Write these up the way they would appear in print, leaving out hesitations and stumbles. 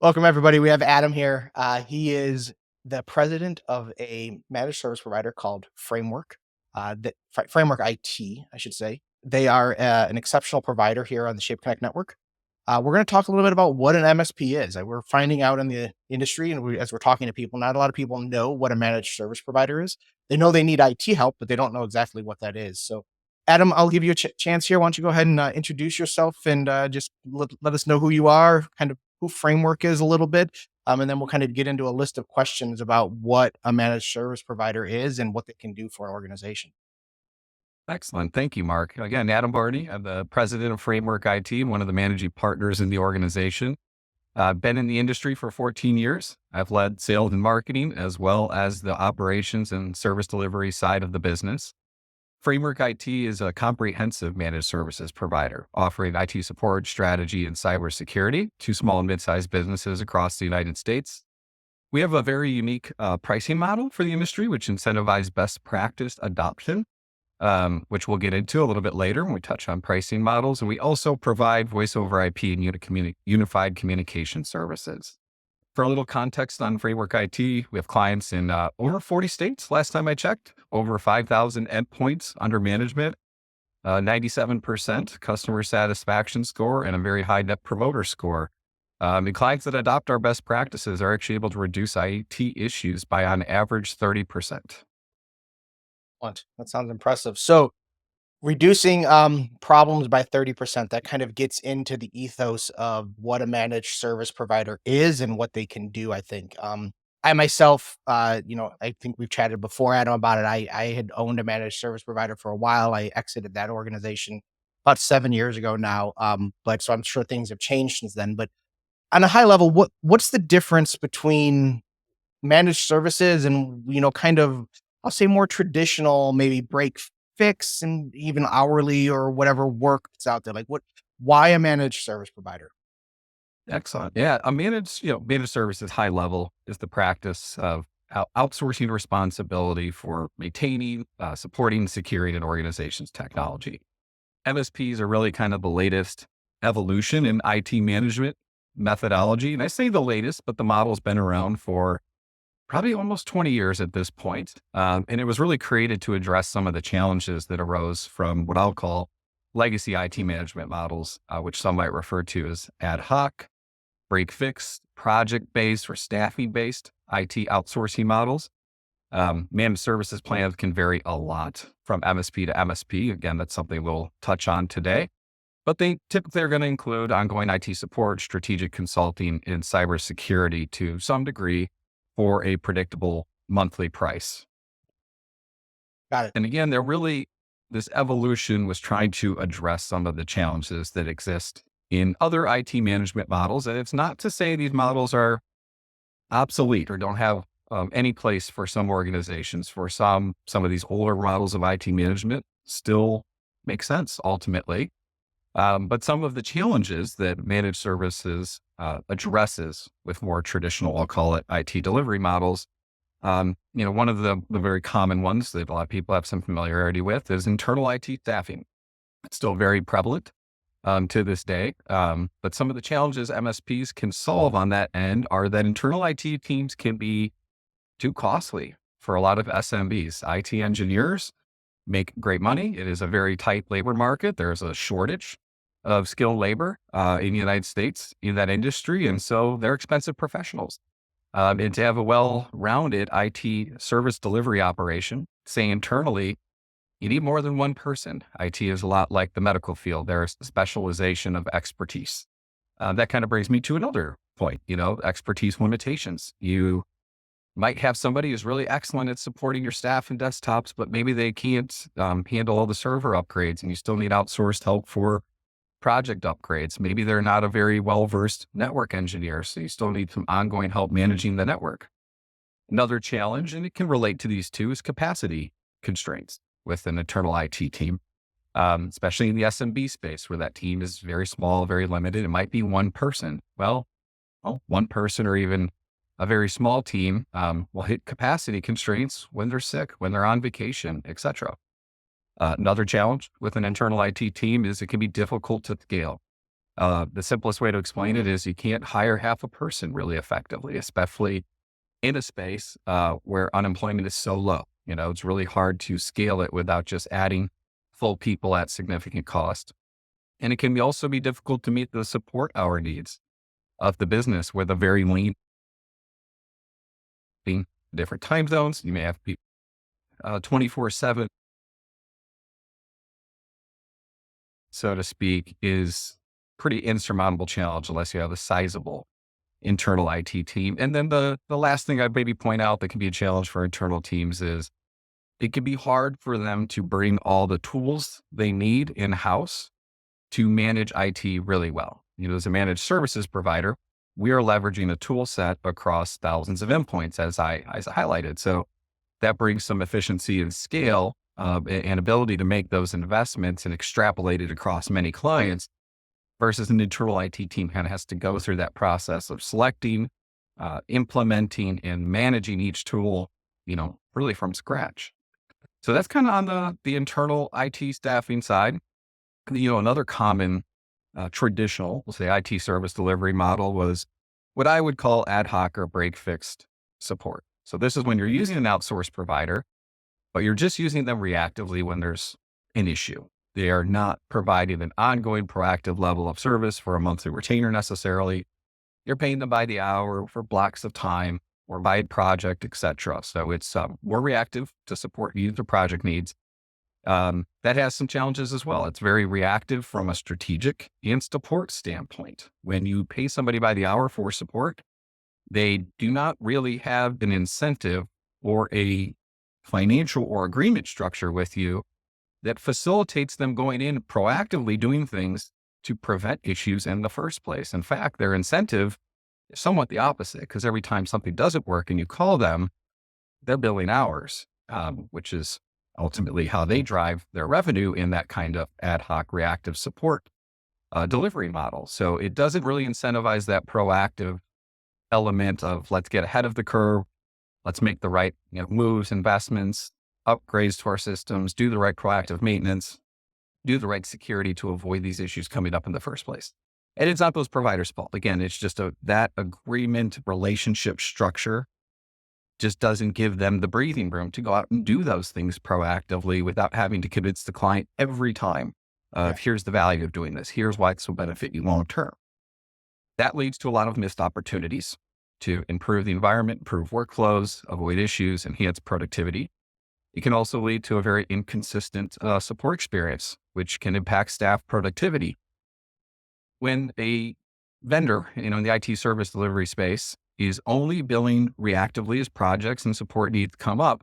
Welcome, everybody. We have Adam here. He is the president of a managed service provider called Framework IT, I should say. They are an exceptional provider here on the Shape Connect network. We're going to talk a little bit about what an MSP is. We're finding out in the industry, and as we're talking to people, not a lot of people know what a managed service provider is. They know they need IT help, but they don't know exactly what that is. So, Adam, I'll give you a chance here. Why don't you go ahead and introduce yourself and just let us know who you are, kind of who Framework is a little bit, and then we'll kind of get into a list of questions about what a managed service provider is and what they can do for an organization. Excellent. Thank you, Mark. Again, Adam Barney. I'm the president of Framework IT and one of the managing partners in the organization. I've been in the industry for 14 years. I've led sales and marketing as well as the operations and service delivery side of the business. Framework IT is a comprehensive managed services provider offering IT support, strategy, and cybersecurity to small and mid-sized businesses across the United States. We have a very unique pricing model for the industry, which incentivizes best practice adoption, which we'll get into a little bit later when we touch on pricing models. And we also provide voice over IP and unified communication services. For a little context on Framework IT, we have clients in over 40 states. Last time I checked, over 5,000 endpoints under management, 97% customer satisfaction score, and a very high net promoter score. The clients that adopt our best practices are actually able to reduce IT issues by on average 30%. That sounds impressive. So, reducing problems by 30%, that kind of gets into the ethos of what a managed service provider is and what they can do, I think. I myself, I think we've chatted before, Adam, about it. I had owned a managed service provider for a while. I exited that organization about 7 years ago now. But so I'm sure things have changed since then. But on a high level, what's the difference between managed services and, kind of, I'll say more traditional, maybe break fix and even hourly or whatever work that's out there? Like why a managed service provider? Excellent. Yeah, managed services high level is the practice of outsourcing responsibility for maintaining, supporting, securing an organization's technology. MSPs are really kind of the latest evolution in IT management methodology. And I say the latest, but the model's been around for probably almost 20 years at this point. And it was really created to address some of the challenges that arose from what I'll call legacy IT management models, which some might refer to as ad hoc, break fix, project based, or staffing based IT outsourcing models. Managed services plans can vary a lot from MSP to MSP. Again, that's something we'll touch on today. But they typically are going to include ongoing IT support, strategic consulting, and cybersecurity to some degree for a predictable monthly price. Got it. And again, this evolution was trying to address some of the challenges that exist in other IT management models. And it's not to say these models are obsolete or don't have any place for some organizations. For some of these older models of IT management still make sense ultimately. But some of the challenges that managed services addresses with more traditional, I'll call it IT delivery models. One of the very common ones that a lot of people have some familiarity with is internal IT staffing. It's still very prevalent to this day. But some of the challenges MSPs can solve on that end are that internal IT teams can be too costly for a lot of SMBs. IT engineers make great money. It is a very tight labor market. There's a shortage of skilled labor in the United States in that industry. And so they're expensive professionals. And to have a well-rounded IT service delivery operation, say internally, you need more than one person. IT is a lot like the medical field. There's a specialization of expertise. That kind of brings me to another point, expertise limitations. You might have somebody who's really excellent at supporting your staff and desktops, but maybe they can't handle all the server upgrades and you still need outsourced help for project upgrades. Maybe they're not a very well-versed network engineer, so you still need some ongoing help managing the network. Another challenge, and it can relate to these two, is capacity constraints with an internal IT team, especially in the SMB space where that team is very small, very limited. It might be one person. Well, one person or even a very small team will hit capacity constraints when they're sick, when they're on vacation, etc. Another challenge with an internal IT team is it can be difficult to scale. The simplest way to explain it is you can't hire half a person really effectively, especially in a space where unemployment is so low. It's really hard to scale it without just adding full people at significant cost. And it can also be difficult to meet the support hour needs of the business with a very lean, different time zones. You may have people 24/7, so to speak, is pretty insurmountable challenge unless you have a sizable internal IT team. And then the last thing I'd maybe point out that can be a challenge for internal teams is it can be hard for them to bring all the tools they need in-house to manage IT really well. As a managed services provider, we are leveraging a tool set across thousands of endpoints, as I highlighted. So that brings some efficiency and scale and ability to make those investments and extrapolate it across many clients versus an internal IT team kind of has to go through that process of selecting, implementing, and managing each tool, really from scratch. So that's kind of on the internal IT staffing side. Another common traditional, we'll say IT service delivery model was what I would call ad hoc or break fixed support. So this is when you're using an outsourced provider, but you're just using them reactively when there's an issue. They are not providing an ongoing proactive level of service for a monthly retainer necessarily. You're paying them by the hour for blocks of time or by project, et cetera. So it's more reactive to support user project needs. That has some challenges as well. It's very reactive from a strategic and support standpoint. When you pay somebody by the hour for support, they do not really have an incentive or a financial or agreement structure with you that facilitates them going in proactively doing things to prevent issues in the first place. In fact, their incentive is somewhat the opposite because every time something doesn't work and you call them, they're billing hours, which is ultimately how they drive their revenue in that kind of ad hoc reactive support delivery model. So it doesn't really incentivize that proactive element of let's get ahead of the curve. Let's make the right moves, investments, upgrades to our systems, do the right proactive maintenance, do the right security to avoid these issues coming up in the first place. And it's not those providers' fault. Again, it's just that agreement relationship structure just doesn't give them the breathing room to go out and do those things proactively without having to convince the client every time of here's the value of doing this. Here's why this will benefit you long term. That leads to a lot of missed opportunities to improve the environment, improve workflows, avoid issues, enhance productivity. It can also lead to a very inconsistent support experience, which can impact staff productivity. When a vendor, in the IT service delivery space is only billing reactively as projects and support needs come up,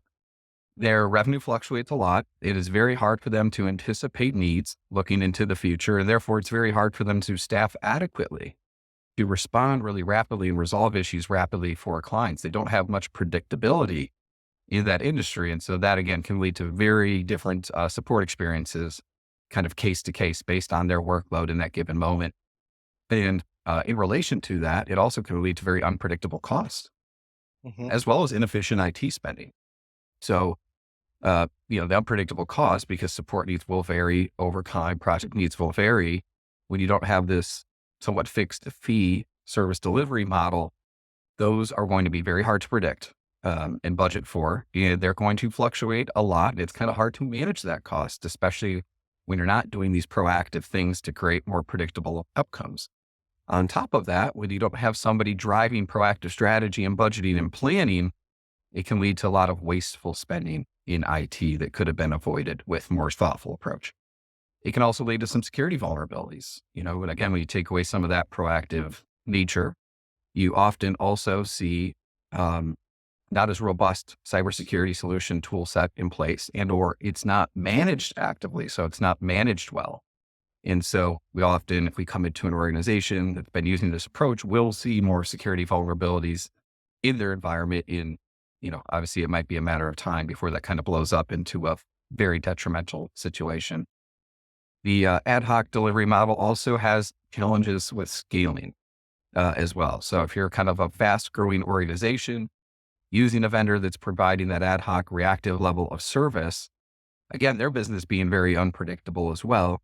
their revenue fluctuates a lot. It is very hard for them to anticipate needs looking into the future, and therefore it's very hard for them to staff adequately to respond really rapidly and resolve issues rapidly for clients. They don't have much predictability in that industry. And so that again can lead to very different support experiences, kind of case to case based on their workload in that given moment. And in relation to that, it also can lead to very unpredictable costs, Mhm. as well as inefficient IT spending. So, the unpredictable costs, because support needs will vary over time, project needs will vary. When you don't have this somewhat fixed fee service delivery model, those are going to be very hard to predict and budget for. And they're going to fluctuate a lot. It's kind of hard to manage that cost, especially when you're not doing these proactive things to create more predictable outcomes. On top of that, when you don't have somebody driving proactive strategy and budgeting and planning, it can lead to a lot of wasteful spending in IT that could have been avoided with more thoughtful approach. It can also lead to some security vulnerabilities. And again, when you take away some of that proactive nature, you often also see not as robust cybersecurity solution tool set in place, and or it's not managed actively. So it's not managed well. And so we often, if we come into an organization that's been using this approach, we'll see more security vulnerabilities in their environment obviously it might be a matter of time before that kind of blows up into a very detrimental situation. The ad hoc delivery model also has challenges with scaling as well. So if you're kind of a fast growing organization using a vendor that's providing that ad hoc reactive level of service, again, their business being very unpredictable as well,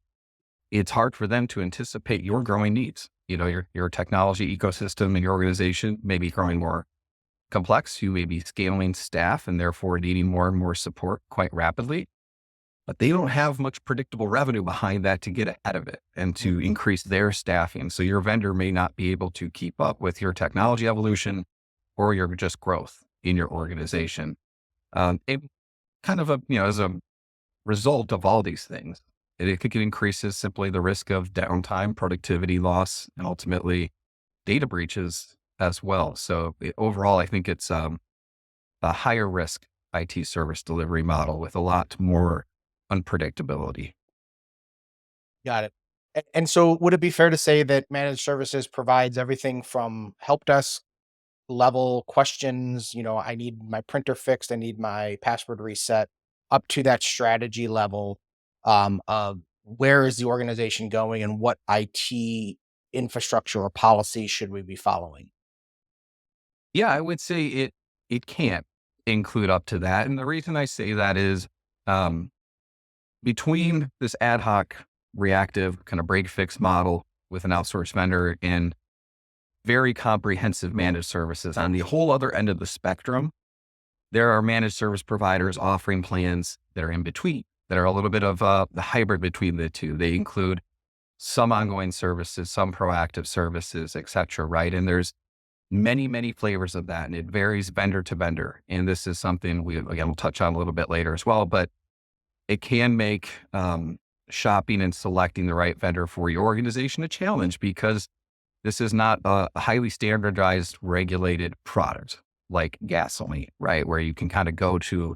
it's hard for them to anticipate your growing needs. Your technology ecosystem and your organization may be growing more complex. You may be scaling staff and therefore needing more and more support quite rapidly, but they don't have much predictable revenue behind that to get ahead of it and to Mhm. increase their staffing. So your vendor may not be able to keep up with your technology evolution or your just growth in your organization. It kind of as a result of all these things, it could increases simply the risk of downtime, productivity loss, and ultimately data breaches as well. So overall, I think it's a higher risk IT service delivery model with a lot more unpredictability. Got it. And so would it be fair to say that managed services provides everything from help desk level questions, I need my printer fixed, I need my password reset, up to that strategy level, of where is the organization going and what IT infrastructure or policy should we be following? Yeah, I would say it can't include up to that. And the reason I say that is um, between this ad hoc reactive kind of break fix model with an outsourced vendor and very comprehensive managed services on the whole other end of the spectrum, there are managed service providers offering plans that are in between, that are a little bit of the hybrid between the two. They include some ongoing services, some proactive services, et cetera, right? And there's many, many flavors of that, and it varies vendor to vendor. And this is something we'll touch on a little bit later as well, but it can make shopping and selecting the right vendor for your organization a challenge because this is not a highly standardized, regulated product like gasoline, right? Where you can kind of go to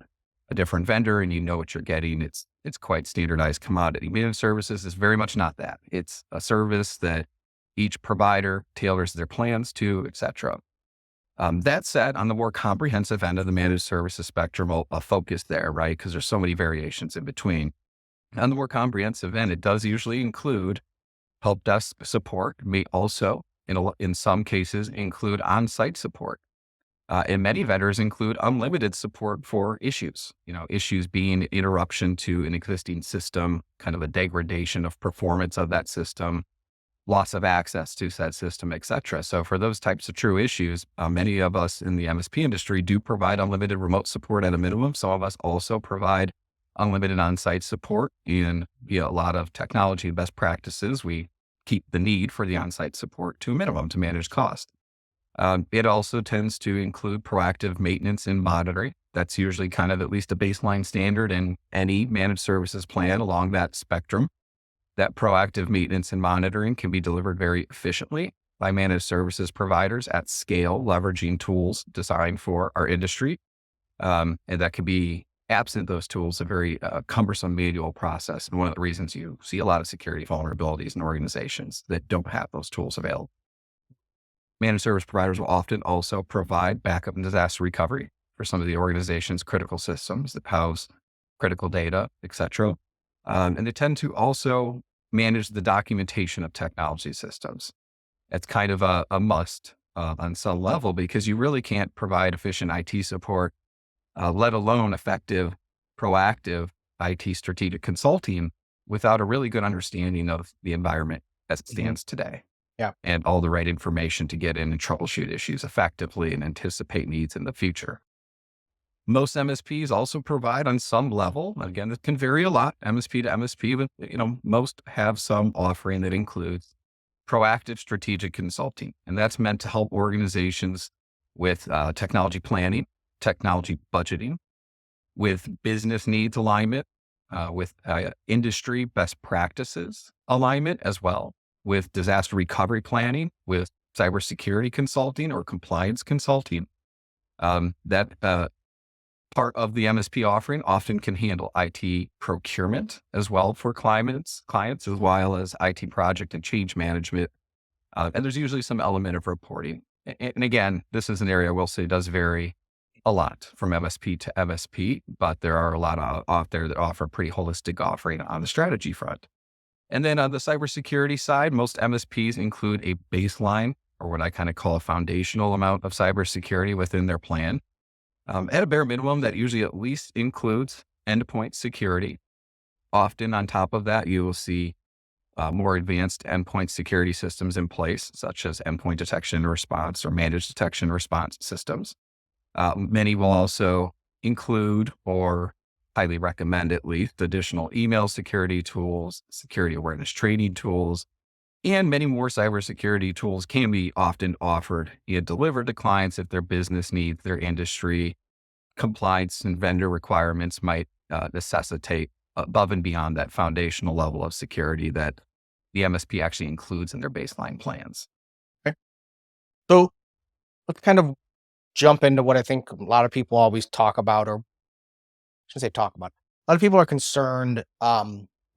a different vendor and you know what you're getting. It's quite standardized commodity. Managed services is very much not that. It's a service that each provider tailors their plans to, et cetera. That said, on the more comprehensive end of the managed services spectrum, I'll focus there, right? Because there's so many variations in between. On the more comprehensive end, it does usually include help desk support, may also, in some cases, include on-site support. And many vendors include unlimited support for issues, issues being interruption to an existing system, kind of a degradation of performance of that system, loss of access to said system, et cetera. So for those types of true issues, many of us in the MSP industry do provide unlimited remote support at a minimum. Some of us also provide unlimited on-site support in a lot of technology best practices. We keep the need for the on-site support to a minimum to manage cost. It also tends to include proactive maintenance and monitoring. That's usually kind of at least a baseline standard in any managed services plan along that spectrum. That proactive maintenance and monitoring can be delivered very efficiently by managed services providers at scale, leveraging tools designed for our industry. And that can be absent those tools, a very cumbersome manual process. And one of the reasons you see a lot of security vulnerabilities in organizations that don't have those tools available. Managed service providers will often also provide backup and disaster recovery for some of the organization's critical systems that house critical data, et cetera. And they tend to also manage the documentation of technology systems. It's kind of a must on some level because you really can't provide efficient IT support, let alone effective, proactive IT strategic consulting without a really good understanding of the environment as it Mhm. stands today Yeah. and all the right information to get in and troubleshoot issues effectively and anticipate needs in the future. Most MSPs also provide on some level, again, it can vary a lot, MSP to MSP, but most have some offering that includes proactive strategic consulting. And that's meant to help organizations with technology planning, technology budgeting, with business needs alignment, with industry best practices alignment as well, with disaster recovery planning, with cybersecurity consulting or compliance consulting. That part of the MSP offering often can handle IT procurement as well for clients as well as IT project and change management. And there's usually some element of reporting. And again, this is an area I will say does vary a lot from MSP to MSP, but there are a lot out there that offer pretty holistic offering on the strategy front. And then on the cybersecurity side, most MSPs include a baseline or what I kind of call a foundational amount of cybersecurity within their plan. At a bare minimum, that usually at least includes endpoint security. Often on top of that, you will see more advanced endpoint security systems in place, such as endpoint detection and response or managed detection and response systems. Many will also include or highly recommend at least additional email security tools, security awareness training tools, and many more cybersecurity tools can be often offered and delivered to clients if their business needs, their industry, compliance and vendor requirements might necessitate above and beyond that foundational level of security that the MSP actually includes in their baseline plans. Okay. So let's kind of jump into what I think a lot of people always talk about, or I shouldn't say talk about. A lot of people are concerned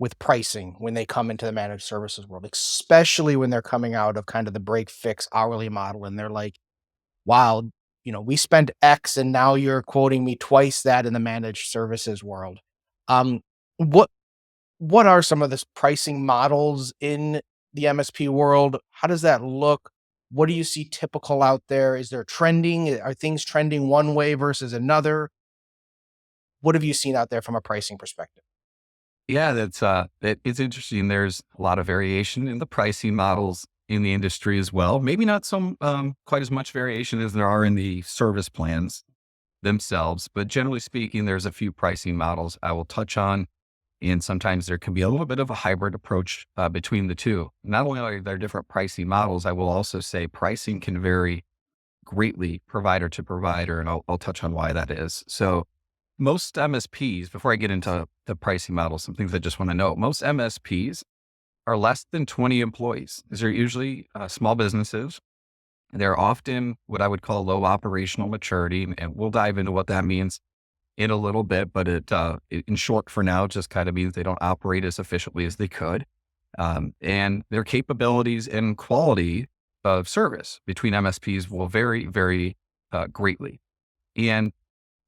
with pricing when they come into the managed services world, especially when they're coming out of kind of the break fix hourly model, and they're like, "Wow, we spent X, and now you're quoting me twice that in the managed services world." Um, what what are some of the pricing models in the MSP world? How does that look? What do you see typical out there? Is there trending? Are things trending one way versus another? What have you seen out there from a pricing perspective? Yeah, it's interesting. There's a lot of variation in the pricing models in the industry as well. Maybe not some quite as much variation as there are in the service plans themselves, but generally speaking, there's a few pricing models I will touch on. And sometimes there can be a little bit of a hybrid approach between the two. Not only are there different pricing models, I will also say pricing can vary greatly provider to provider, and I'll touch on why that is. So most MSPs, before I get into the pricing model, some things I just want to know, most MSPs are less than 20 employees. These are usually small businesses. They're often what I would call low operational maturity, and we'll dive into what that means in a little bit, but in short for now, it just kind of means they don't operate as efficiently as they could. And their capabilities and quality of service between MSPs will vary greatly. And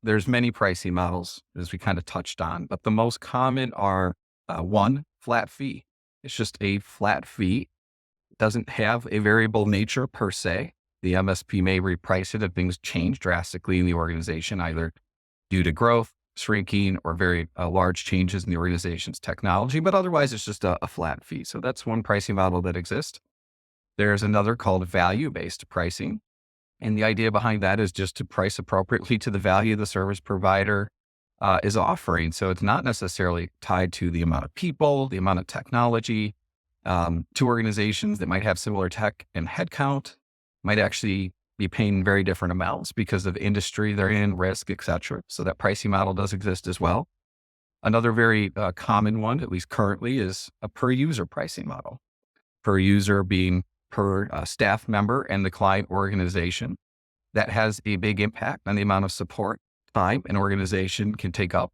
there's many pricing models as we kind of touched on, but the most common are one, flat fee. It's just a flat fee. It doesn't have a variable nature per se. The MSP may reprice it if things change drastically in the organization, either due to growth, shrinking, or very large changes in the organization's technology, but otherwise it's just a flat fee. So that's one pricing model that exists. There's another called value-based pricing. And the idea behind that is just to price appropriately to the value the service provider is offering. So it's not necessarily tied to the amount of people, the amount of technology. Two organizations that might have similar tech and headcount might actually be paying very different amounts because of industry they're in, risk, et cetera. So that pricing model does exist as well. Another very common one, at least currently, is a per user pricing model. Per user being per staff member and the client organization. That has a big impact on the amount of support time an organization can take up.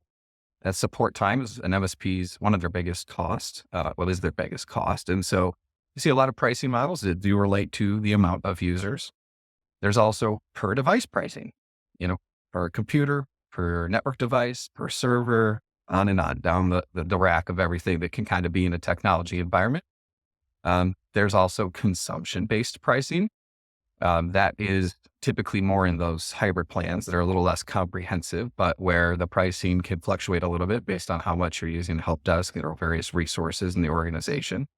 That support time is an MSP's one of their biggest costs. Is their biggest cost. And so you see a lot of pricing models that do relate to the amount of users. There's also per device pricing, per computer, per network device, per server, on and on, down the rack of everything that can kind of be in a technology environment. There's also consumption-based pricing. That is typically more in those hybrid plans that are a little less comprehensive, but where the pricing can fluctuate a little bit based on how much you're using help desk or various resources in the organization.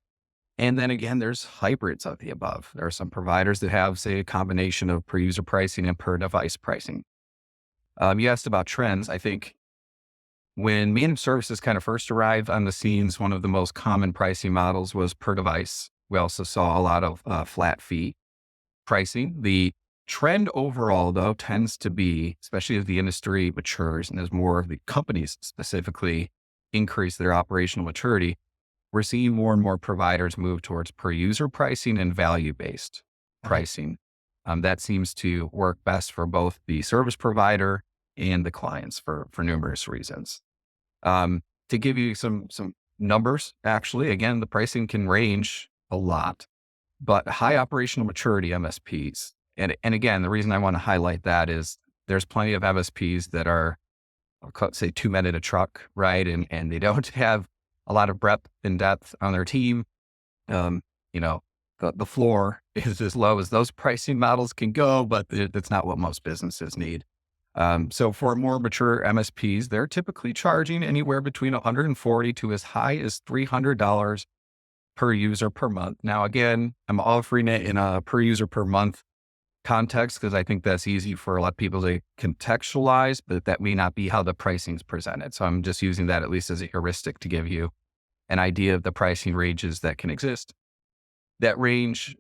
And then again, there's hybrids of the above. There are some providers that have, say, a combination of per user pricing and per device pricing. You asked about trends. I think when managed services kind of first arrived on the scenes, one of the most common pricing models was per device. We also saw a lot of flat fee pricing. The trend overall, though, tends to be, especially as the industry matures and as more of the companies specifically increase their operational maturity, we're seeing more and more providers move towards per user pricing and value-based Mhm. pricing. That seems to work best for both the service provider and the clients for numerous reasons. To give you some numbers, actually, again, the pricing can range a lot, but high operational maturity MSPs, and again, the reason I want to highlight that is there's plenty of MSPs that are, say, two men in a truck, right? And they don't have a lot of breadth and depth on their team. Um, you know, the floor is as low as those pricing models can go, but that's not what most businesses need. So for more mature MSPs, they're typically charging anywhere between 140 to as high as $300 per user per month. Now, again, I'm offering it in a per user per month context because I think that's easy for a lot of people to contextualize, but that may not be how the pricing is presented. So I'm just using that at least as a heuristic to give you an idea of the pricing ranges that can exist. That range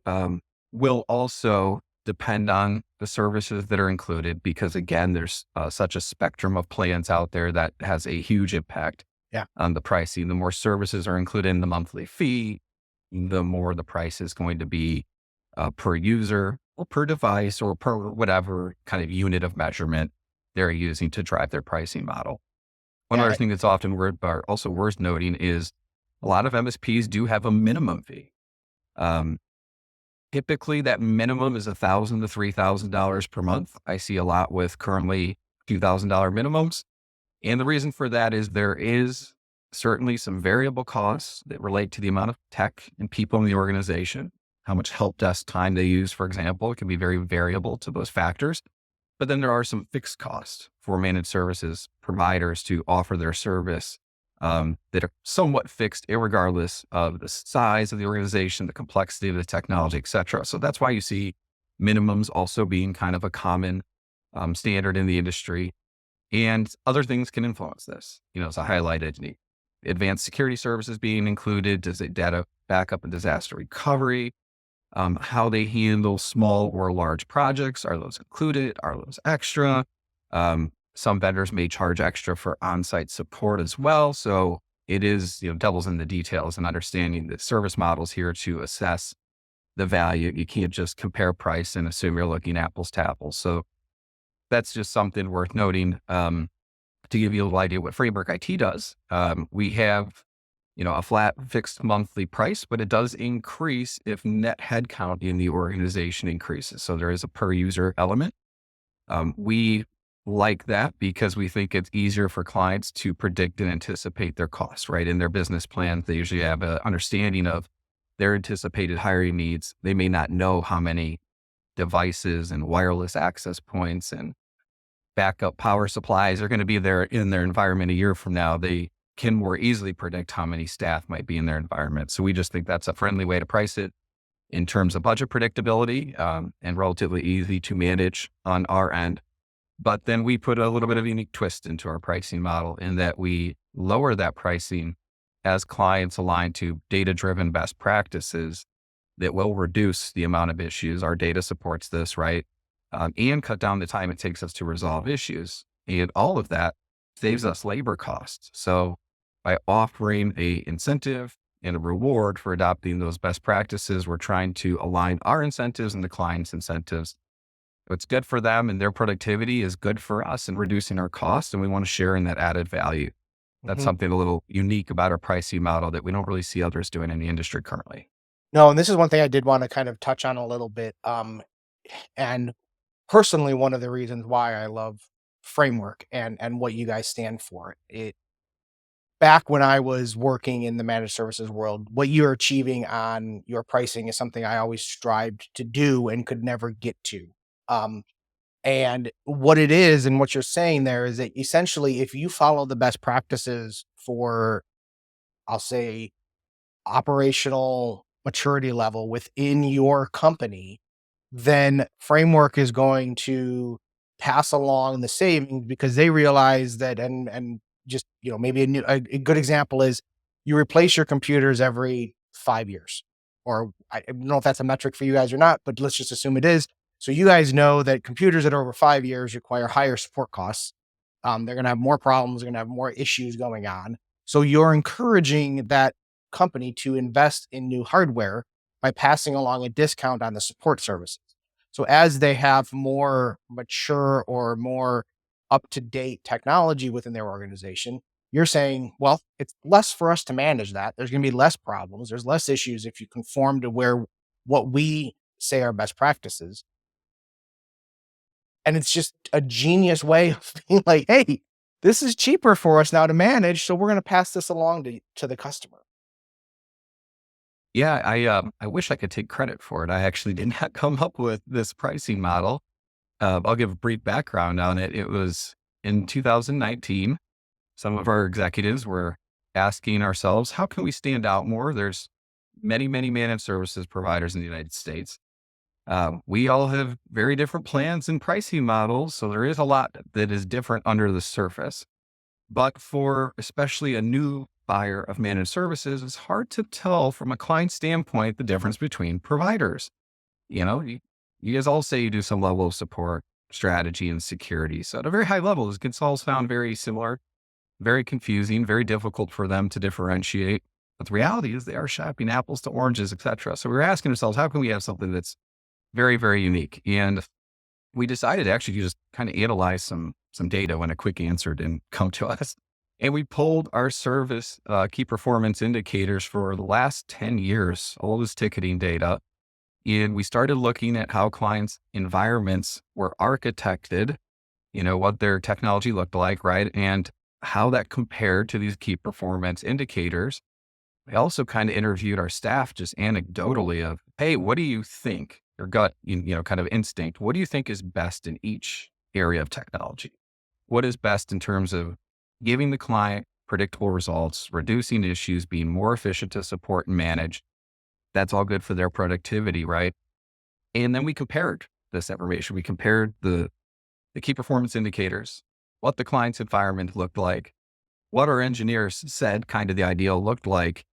will also depend on the services that are included because, again, there's such a spectrum of plans out there that has a huge impact Yeah. on the pricing. The more services are included in the monthly fee, the more the price is going to be per user or per device or per whatever kind of unit of measurement they're using to drive their pricing model. One other Yeah. thing that's often also worth noting is a lot of MSPs do have a minimum fee. Um, Typically, that minimum is $1,000 to $3,000 per month. I see a lot with currently $2,000 minimums. And the reason for that is there is certainly some variable costs that relate to the amount of tech and people in the organization, how much help desk time they use, for example. It can be very variable to those factors. But then there are some fixed costs for managed services providers to offer their service that are somewhat fixed, irregardless of the size of the organization, the complexity of the technology, et cetera. So that's why you see minimums also being kind of a common standard in the industry. And other things can influence this. As I highlighted, the advanced security services being included, does it data backup and disaster recovery, how they handle small or large projects. Are those included? Are those extra? Some vendors may charge extra for on-site support as well. So it is, devil's in the details and understanding the service models here to assess the value. You can't just compare price and assume you're looking apples to apples. So that's just something worth noting. To give you a little idea what Framework IT does, we have a flat fixed monthly price, but it does increase if net headcount in the organization increases. So there is a per user element. We like that because we think it's easier for clients to predict and anticipate their costs, right? In their business plans, they usually have an understanding of their anticipated hiring needs. They may not know how many devices and wireless access points and backup power supplies are going to be there in their environment a year from now. They can more easily predict how many staff might be in their environment. So we just think that's a friendly way to price it in terms of budget predictability and relatively easy to manage on our end. But then we put a little bit of a unique twist into our pricing model in that we lower that pricing as clients align to data-driven best practices that will reduce the amount of issues. Our data supports this, right? And cut down the time it takes us to resolve issues. And all of that saves us labor costs. So by offering a incentive and a reward for adopting those best practices, we're trying to align our incentives and the client's incentives. What's good for them and their productivity is good for us in reducing our costs. And we want to share in that added value. That's Mhm. something a little unique about our pricing model that we don't really see others doing in the industry currently. No, and this is one thing I did want to kind of touch on a little bit. And personally, one of the reasons why I love Framework and what you guys stand for. It back when I was working in the managed services world, what you're achieving on your pricing is something I always strived to do and could never get to. Um, and what it is and what you're saying there is that essentially, if you follow the best practices for, I'll say, operational maturity level within your company, then Framework is going to pass along the savings because they realize that and just, maybe a good example is you replace your computers every 5 years, or I don't know if that's a metric for you guys or not, but let's just assume it is. So you guys know that computers that are over 5 years require higher support costs. They're gonna have more problems, they're gonna have more issues going on. So you're encouraging that company to invest in new hardware by passing along a discount on the support services. So as they have more mature or more up to date technology within their organization, you're saying, well, it's less for us to manage that. There's going to be less problems. There's less issues if you conform to where what we say are best practices. And it's just a genius way of being like, hey, this is cheaper for us now to manage. So we're going to pass this along to the customer. Yeah, I wish I could take credit for it. I actually did not come up with this pricing model. I'll give a brief background on it. It was in 2019. Some of our executives were asking ourselves, how can we stand out more? There's many managed services providers in the United States. We all have very different plans and pricing models, so there is a lot that is different under the surface. But for especially a new buyer of managed services, it's hard to tell from a client standpoint the difference between providers. You know, you guys all say you do some level of support, strategy, and security. So at a very high level, it gets all sound very similar, very confusing, very difficult for them to differentiate. But the reality is they are shopping apples to oranges, et cetera. So we were asking ourselves, how can we have something that's very, very unique? And we decided actually to just kind of analyze some data when a quick answer didn't come to us. And we pulled our service key performance indicators for the last 10 years, all this ticketing data. And we started looking at how clients' environments were architected, what their technology looked like, right? And how that compared to these key performance indicators. We also kind of interviewed our staff just anecdotally of, hey, what do you think? Your gut, kind of instinct. What do you think is best in each area of technology? What is best in terms of giving the client predictable results, reducing issues, being more efficient to support and manage? That's all good for their productivity, right? And then we compared this information. We compared the key performance indicators, what the client's environment looked like, what our engineers said kind of the ideal looked like.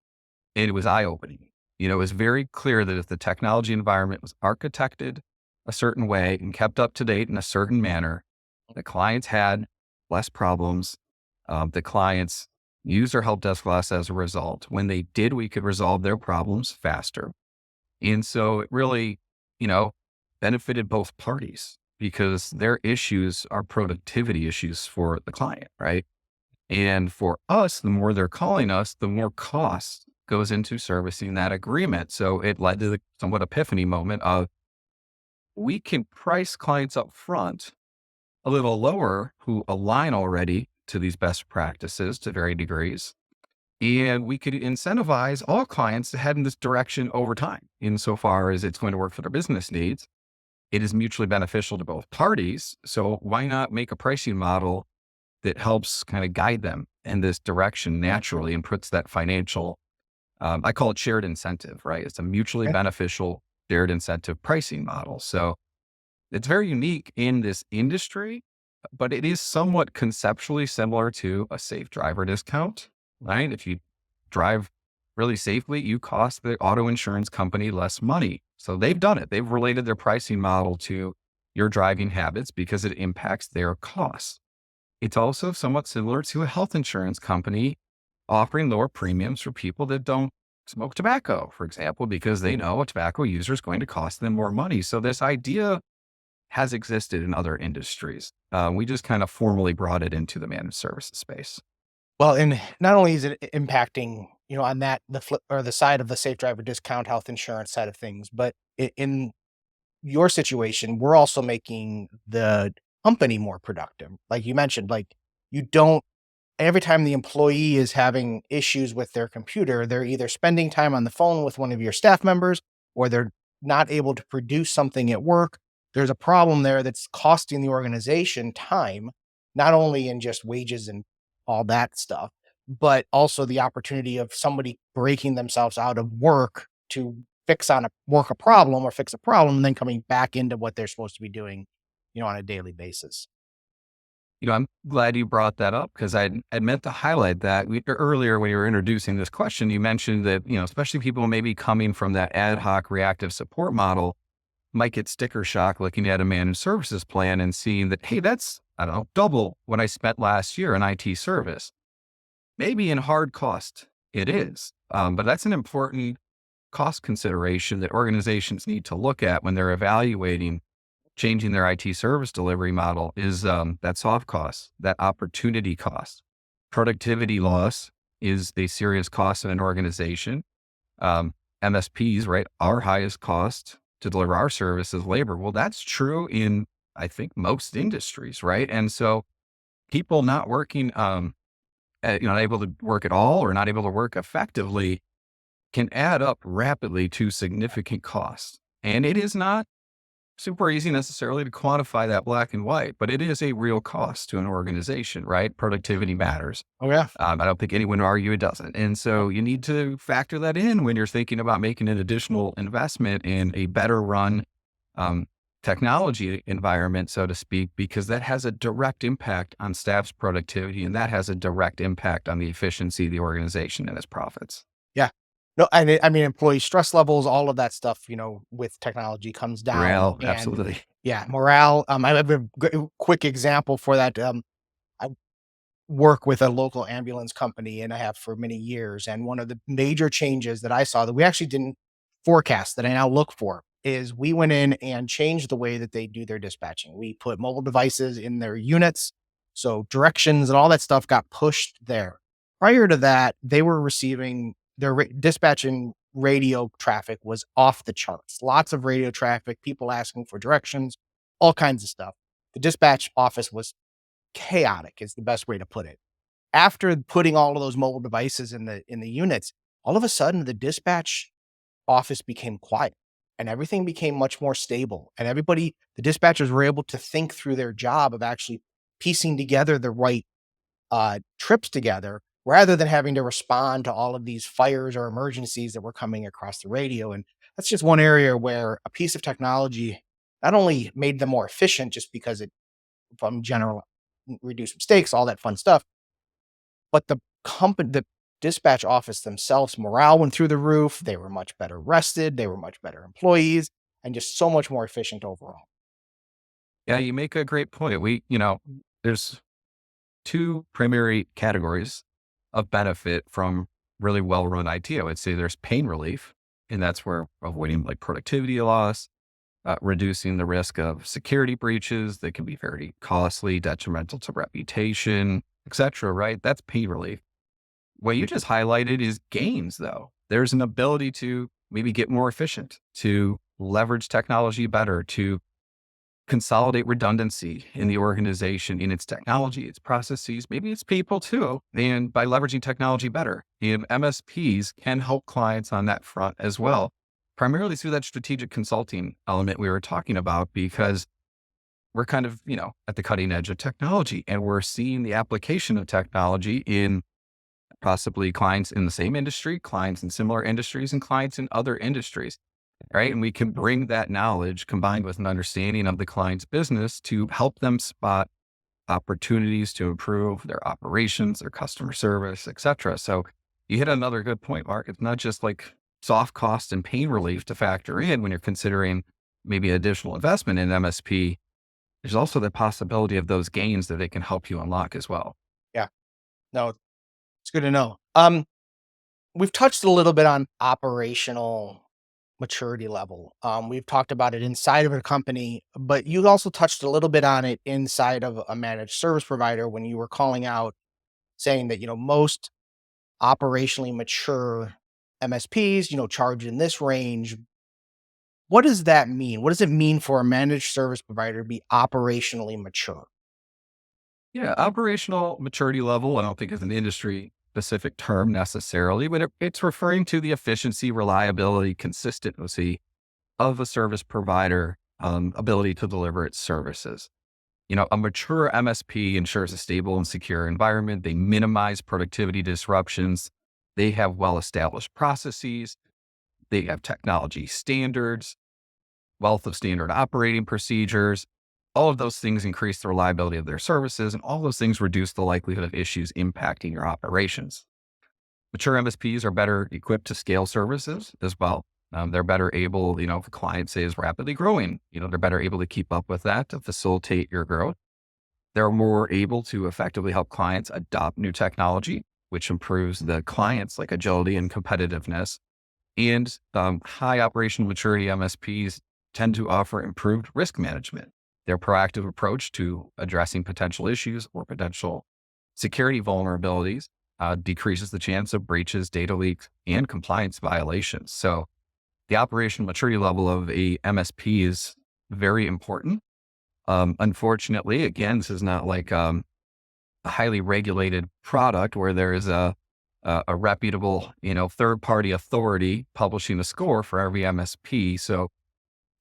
And it was eye-opening. It was very clear that if the technology environment was architected a certain way and kept up to date in a certain manner, the clients had less problems. The clients used our help desk less as a result. When they did, we could resolve their problems faster. And so it really, you know, benefited both parties because their issues are productivity issues for the client, right? And for us, the more they're calling us, the more cost goes into servicing that agreement. So it led to the somewhat epiphany moment of we can price clients up front a little lower who align already to these best practices to varying degrees. And we could incentivize all clients to head in this direction over time, insofar as it's going to work for their business needs. It is mutually beneficial to both parties. So why not make a pricing model that helps kind of guide them in this direction naturally and puts that financial, I call it shared incentive, right? It's a mutually Okay. beneficial shared incentive pricing model. So it's very unique in this industry, but it is somewhat conceptually similar to a safe driver discount, right? If you drive really safely, you cost the auto insurance company less money. So they've done it. They've related their pricing model to your driving habits because it impacts their costs. It's also somewhat similar to a health insurance company offering lower premiums for people that don't smoke tobacco, for example, because they know a tobacco user is going to cost them more money. So this idea has existed in other industries. We just kind of formally brought it into the managed services space. Well, and not only is it impacting, on that the flip or the side of the safe driver discount health insurance side of things, but in your situation, we're also making the company more productive. Like you mentioned, like you don't every time the employee is having issues with their computer, they're either spending time on the phone with one of your staff members or they're not able to produce something at work. There's a problem there that's costing the organization time, not only in just wages and all that stuff, but also the opportunity of somebody breaking themselves out of work to work a problem or fix a problem and then coming back into what they're supposed to be doing, on a daily basis. I'm glad you brought that up because I meant to highlight that earlier when you were introducing this question, you mentioned that, especially people maybe coming from that ad hoc reactive support model might get sticker shock looking at a managed services plan and seeing that, hey, that's, I don't know, double what I spent last year in IT service. Maybe in hard cost, it is. But that's an important cost consideration that organizations need to look at when they're evaluating changing their IT service delivery model is that soft cost, that opportunity cost. Productivity loss is a serious cost in an organization. MSPs, right? Our highest cost to deliver our service is labor. Well, that's true in, I think, most industries, right? And so people not working, not able to work at all or not able to work effectively can add up rapidly to significant costs. And it is not super easy necessarily to quantify that black and white, but it is a real cost to an organization, right? Productivity matters. Oh yeah. I don't think anyone would argue it doesn't. And Yep. so you need to factor that in when you're thinking about making an additional investment in a better run um, technology environment, so to speak, because that has a direct impact on staff's productivity and that has a direct impact on the efficiency of the organization and its profits. Yeah. No, I mean, employee stress levels, all of that stuff, with technology comes down, Morale, and absolutely. yeah, morale. I have a quick example for that. I work with a local ambulance company and I have for many years. And one of the major changes that I saw that we actually didn't forecast that I now look for is we went in and changed the way that they do their dispatching. We put mobile devices in their units. So directions and all that stuff got pushed there. Prior to that, they were receiving their dispatching radio traffic was off the charts. Lots of radio traffic, people asking for directions, all kinds of stuff. The dispatch office was chaotic is the best way to put it. After putting all of those mobile devices in the units, all of a sudden the dispatch office became quiet and everything became much more stable. And the dispatchers were able to think through their job of actually piecing together the right trips together rather than having to respond to all of these fires or emergencies that were coming across the radio. And that's just one area where a piece of technology not only made them more efficient just because it from general reduce mistakes, all that fun stuff. But the dispatch office themselves, morale went through the roof. They were much better rested. They were much better employees and just so much more efficient overall. Yeah, you make a great point. There's two primary categories of benefit from really well-run IT. I would say there's pain relief, and that's where avoiding like productivity loss, reducing the risk of security breaches that can be very costly, detrimental to reputation, etc. Right? That's pain relief. What you just highlighted is gains, though. There's an ability to maybe get more efficient, to leverage technology better, to consolidate redundancy in the organization, in its technology, its processes, maybe its people too. And by leveraging technology better, and MSPs can help clients on that front as well, primarily through that strategic consulting element we were talking about, because we're kind of, at the cutting edge of technology and we're seeing the application of technology in possibly clients in the same industry, clients in similar industries, and clients in other industries. Right. And we can bring that knowledge combined with an understanding of the client's business to help them spot opportunities to improve their operations, their customer service, et cetera. So you hit another good point, Mark. It's not just like soft cost and pain relief to factor in when you're considering maybe additional investment in MSP. There's also the possibility of those gains that it can help you unlock as well. Yeah. No, it's good to know. We've touched a little bit on operational maturity level. We've talked about it inside of a company, but you also touched a little bit on it inside of a managed service provider when you were calling out saying that, most operationally mature MSPs, charge in this range. What does that mean? What does it mean for a managed service provider to be operationally mature? Yeah, operational maturity level, I don't think is an industry specific term necessarily, but it's referring to the efficiency, reliability, consistency of a service provider, ability to deliver its services. A mature MSP ensures a stable and secure environment. They minimize productivity disruptions. They have well established processes. They have technology standards, wealth of standard operating procedures. All of those things increase the reliability of their services, and all those things reduce the likelihood of issues impacting your operations. Mature MSPs are better equipped to scale services as well. They're better able, if a client say is rapidly growing, they're better able to keep up with that to facilitate your growth. They're more able to effectively help clients adopt new technology, which improves the client's like agility and competitiveness. And high operational maturity MSPs tend to offer improved risk management. Their proactive approach to addressing potential issues or potential security vulnerabilities decreases the chance of breaches, data leaks, and compliance violations. So the operational maturity level of a MSP is very important. Unfortunately, again, this is not like a highly regulated product where there is a reputable, third party authority publishing a score for every MSP. So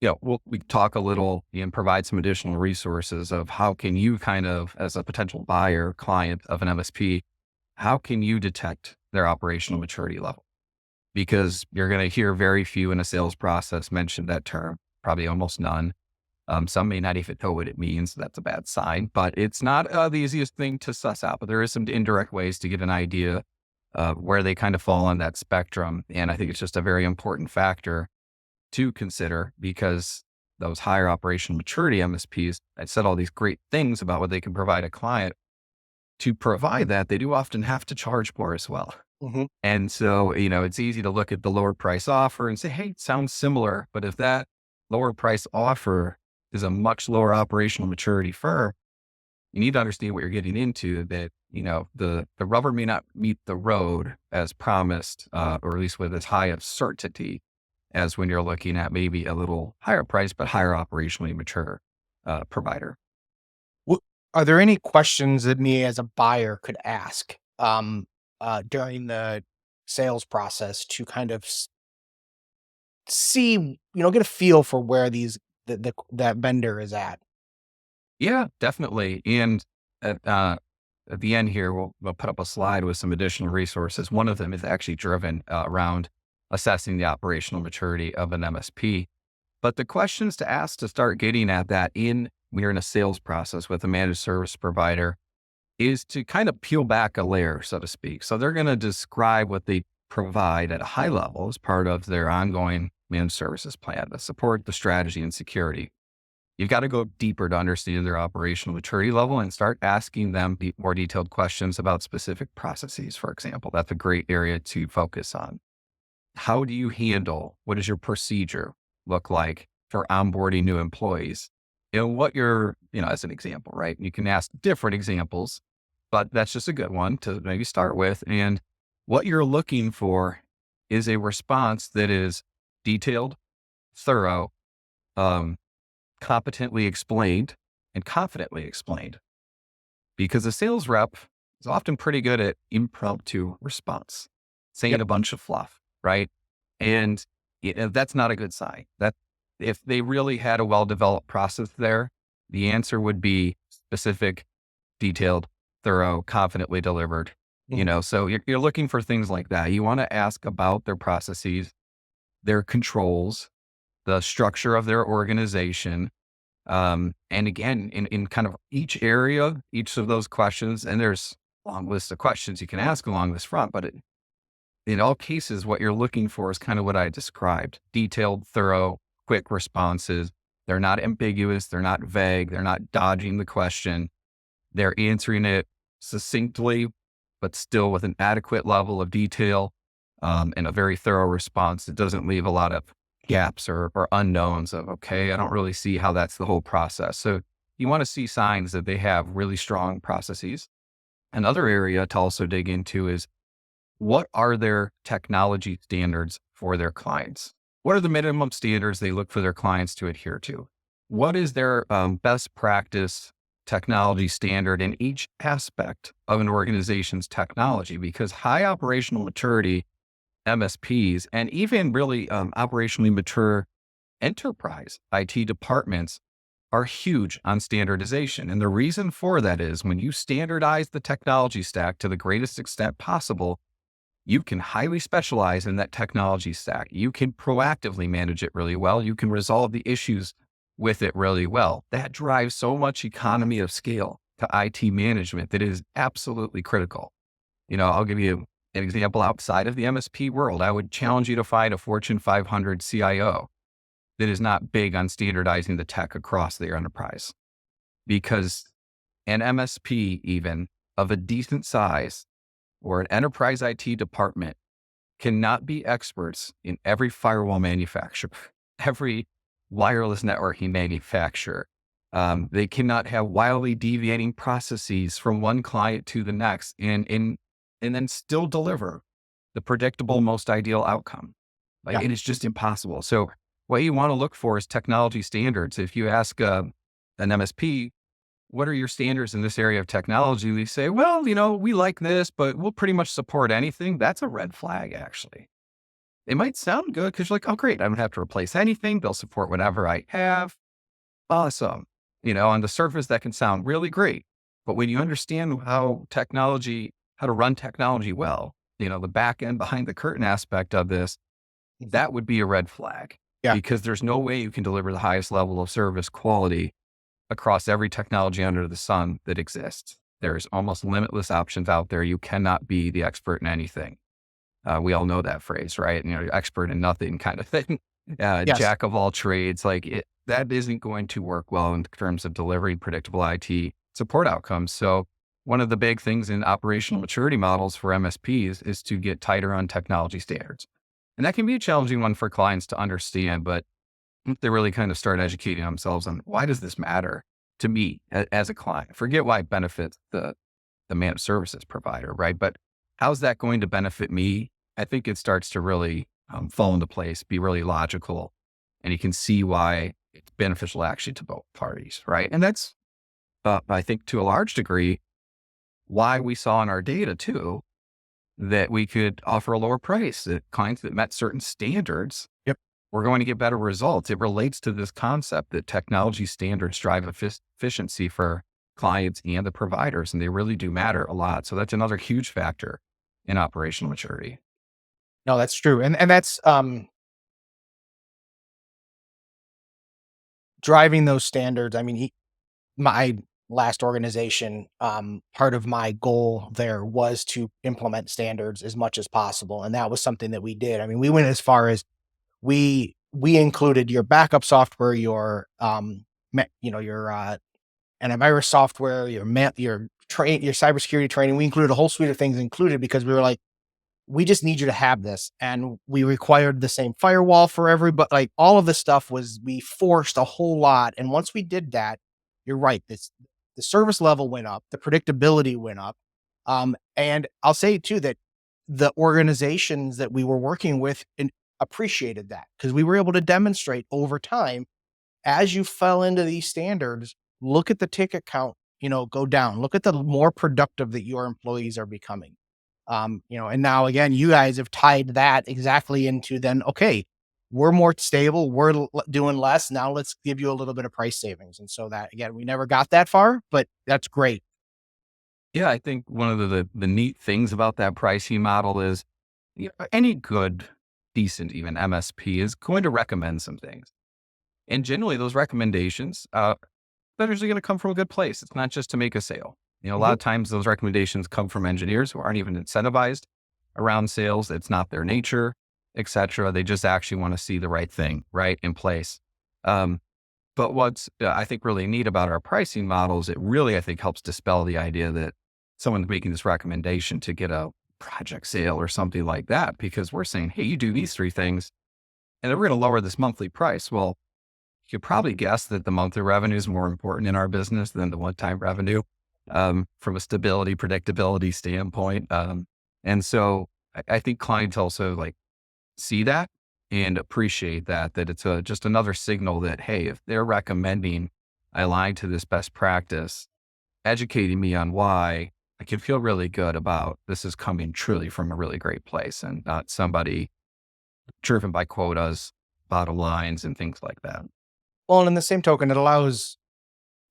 We talk a little and provide some additional resources of how can you kind of, as a potential buyer, client of an MSP, how can you detect their operational maturity level? Because you're going to hear very few in a sales process mention that term, probably almost none. Some may not even know what it means. That's a bad sign, but it's not the easiest thing to suss out. But there is some indirect ways to get an idea of where they kind of fall on that spectrum. And I think it's just a very important factor to consider because those higher operational maturity MSPs, I said all these great things about what they can provide a client. To provide that, they do often have to charge more as well. Hmm. And so, it's easy to look at the lower price offer and say, hey, it sounds similar. But if that lower price offer is a much lower operational maturity firm, you need to understand what you're getting into, that, the rubber may not meet the road as promised, or at least with as high of certainty as when you're looking at maybe a little higher price, but higher operationally mature provider. Are there any questions that me as a buyer could ask during the sales process to kind of see, get a feel for where that vendor is at? Yeah, definitely. And at the end here, we'll put up a slide with some additional resources. One of them is actually driven around assessing the operational maturity of an MSP. But the questions to ask to start getting at that when you're in a sales process with a managed service provider is to kind of peel back a layer, so to speak. So they're going to describe what they provide at a high level as part of their ongoing managed services plan to support the strategy and security. You've got to go deeper to understand their operational maturity level and start asking them more detailed questions about specific processes, for example. That's a great area to focus on. How do you handle, what does your procedure look like for onboarding new employees? What you're, as an example, right? You can ask different examples, but that's just a good one to maybe start with. And what you're looking for is a response that is detailed, thorough, um, competently explained, and confidently explained. Because a sales rep is often pretty good at impromptu response, saying Yep. a bunch of fluff, right? And that's not a good sign. That if they really had a well-developed process there, the answer would be specific, detailed, thorough, confidently delivered. Mhm. So you're looking for things like that. You want to ask about their processes, their controls, the structure of their organization, and again, in kind of each area, each of those questions, and there's a long list of questions you can ask along this front, but in all cases, what you're looking for is kind of what I described: detailed, thorough, quick responses. They're not ambiguous. They're not vague. They're not dodging the question. They're answering it succinctly, but still with an adequate level of detail, and a very thorough response. It doesn't leave a lot of gaps or unknowns of, okay, I don't really see how that's the whole process. So you want to see signs that they have really strong processes. Another area to also dig into is, what are their technology standards for their clients? What are the minimum standards they look for their clients to adhere to? What is their best practice technology standard in each aspect of an organization's technology? Because high operational maturity MSPs and even really operationally mature enterprise IT departments are huge on standardization. And the reason for that is, when you standardize the technology stack to the greatest extent possible, you can highly specialize in that technology stack. You can proactively manage it really well. You can resolve the issues with it really well. That drives so much economy of scale to IT management that is absolutely critical. I'll give you an example outside of the MSP world. I would challenge you to find a Fortune 500 CIO that is not big on standardizing the tech across their enterprise, because an MSP, even of a decent size, or an enterprise IT department, cannot be experts in every firewall manufacturer, every wireless networking manufacturer. They cannot have wildly deviating processes from one client to the next, and then still deliver the predictable, most ideal outcome. Like, Yeah. it is just impossible. So what you want to look for is technology standards. If you ask an MSP, what are your standards in this area of technology? We say, well, we like this, but we'll pretty much support anything. That's a red flag, actually. They might sound good because you're like, oh, great. I don't have to replace anything. They'll support whatever I have. Awesome. On the surface, that can sound really great. But when you understand how to run technology well, the back end behind the curtain aspect of this, Mhm. that would be a red flag Yeah. because there's no way you can deliver the highest level of service quality across every technology under the sun that exists. There's almost limitless options out there. You cannot be the expert in anything. We all know that phrase, right? Expert in nothing kind of thing. Yes. Jack of all trades, that isn't going to work well in terms of delivering predictable IT support outcomes. So one of the big things in operational maturity models for MSPs is to get tighter on technology standards. And that can be a challenging one for clients to understand, but they really kind of start educating themselves on why does this matter to me as a client? Forget why it benefits the managed services provider, right? But how's that going to benefit me? I think it starts to really fall into place, be really logical, and you can see why it's beneficial actually to both parties, right? And that's, I think, to a large degree, why we saw in our data too that we could offer a lower price that clients that met certain standards Yep. we're going to get better results. It relates to this concept that technology standards drive efficiency for clients and the providers, and they really do matter a lot. So that's another huge factor in operational maturity. No, that's true. And that's driving those standards. I mean, my last organization, part of my goal there was to implement standards as much as possible. And that was something that we did. I mean, we went as far as we included your backup software, your your antivirus software, your cybersecurity training. We included a whole suite of things included because we were like, we just need you to have this. And we required the same firewall for everybody. Like all of this stuff was, we forced a whole lot. And once we did that, you're right. The service level went up, the predictability went up. And I'll say too that the organizations that we were working with appreciated that because we were able to demonstrate over time as you fell into these standards, look at the ticket count, go down. Look at the more productive that your employees are becoming. And now again, you guys have tied that exactly into then, okay, we're more stable, doing less. Now let's give you a little bit of price savings. And so that again, we never got that far, but that's great. Yeah, I think one of the neat things about that pricing model is any good, decent, even MSP is going to recommend some things. And generally, those recommendations that are usually going to come from a good place. It's not just to make a sale. A lot Mhm. of times those recommendations come from engineers who aren't even incentivized around sales. It's not their nature, et cetera. They just actually want to see the right thing, right, in place. Um, but what's I think really neat about our pricing models, it really, I think, helps dispel the idea that someone's making this recommendation to get a project sale or something like that, because we're saying, hey, you do these three things and then we're going to lower this monthly price. Well, you could probably guess that the monthly revenue is more important in our business than the one-time revenue, from a stability, predictability standpoint. And so I think clients also see that and appreciate that it's just another signal that, hey, if they're recommending I align to this best practice, educating me on why, I can feel really good about this is coming truly from a really great place and not somebody driven by quotas, bottom lines, and things like that. Well, and in the same token, it allows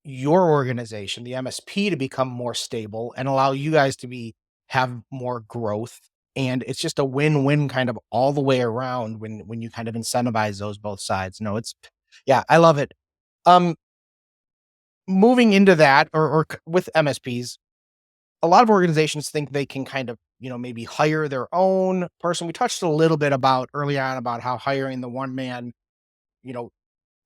your organization, the MSP, to become more stable and allow you guys to have more growth. And it's just a win-win kind of all the way around when you kind of incentivize those both sides. No, it's yeah, I love it. Um, Moving into that with MSPs, a lot of organizations think they can kind of, maybe hire their own person. We touched a little bit about early on about how hiring the you know,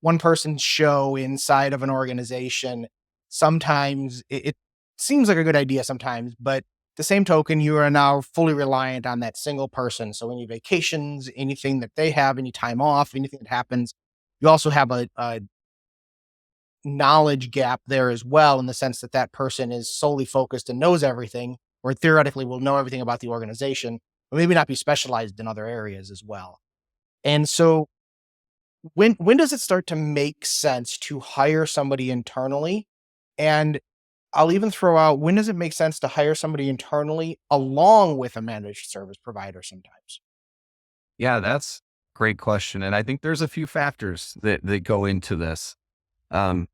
one person show inside of an organization, sometimes it seems like a good idea sometimes, but the same token, you are now fully reliant on that single person. So any vacations, anything that they have, any time off, anything that happens, you also have a knowledge gap there as well, in the sense that that person is solely focused and knows everything, or theoretically will know everything about the organization, but maybe not be specialized in other areas as well. And so when does it start to make sense to hire somebody internally? And I'll even throw out, when does it make sense to hire somebody internally along with a managed service provider sometimes? Yeah, that's a great question. And I think there's a few factors that go into this. Um,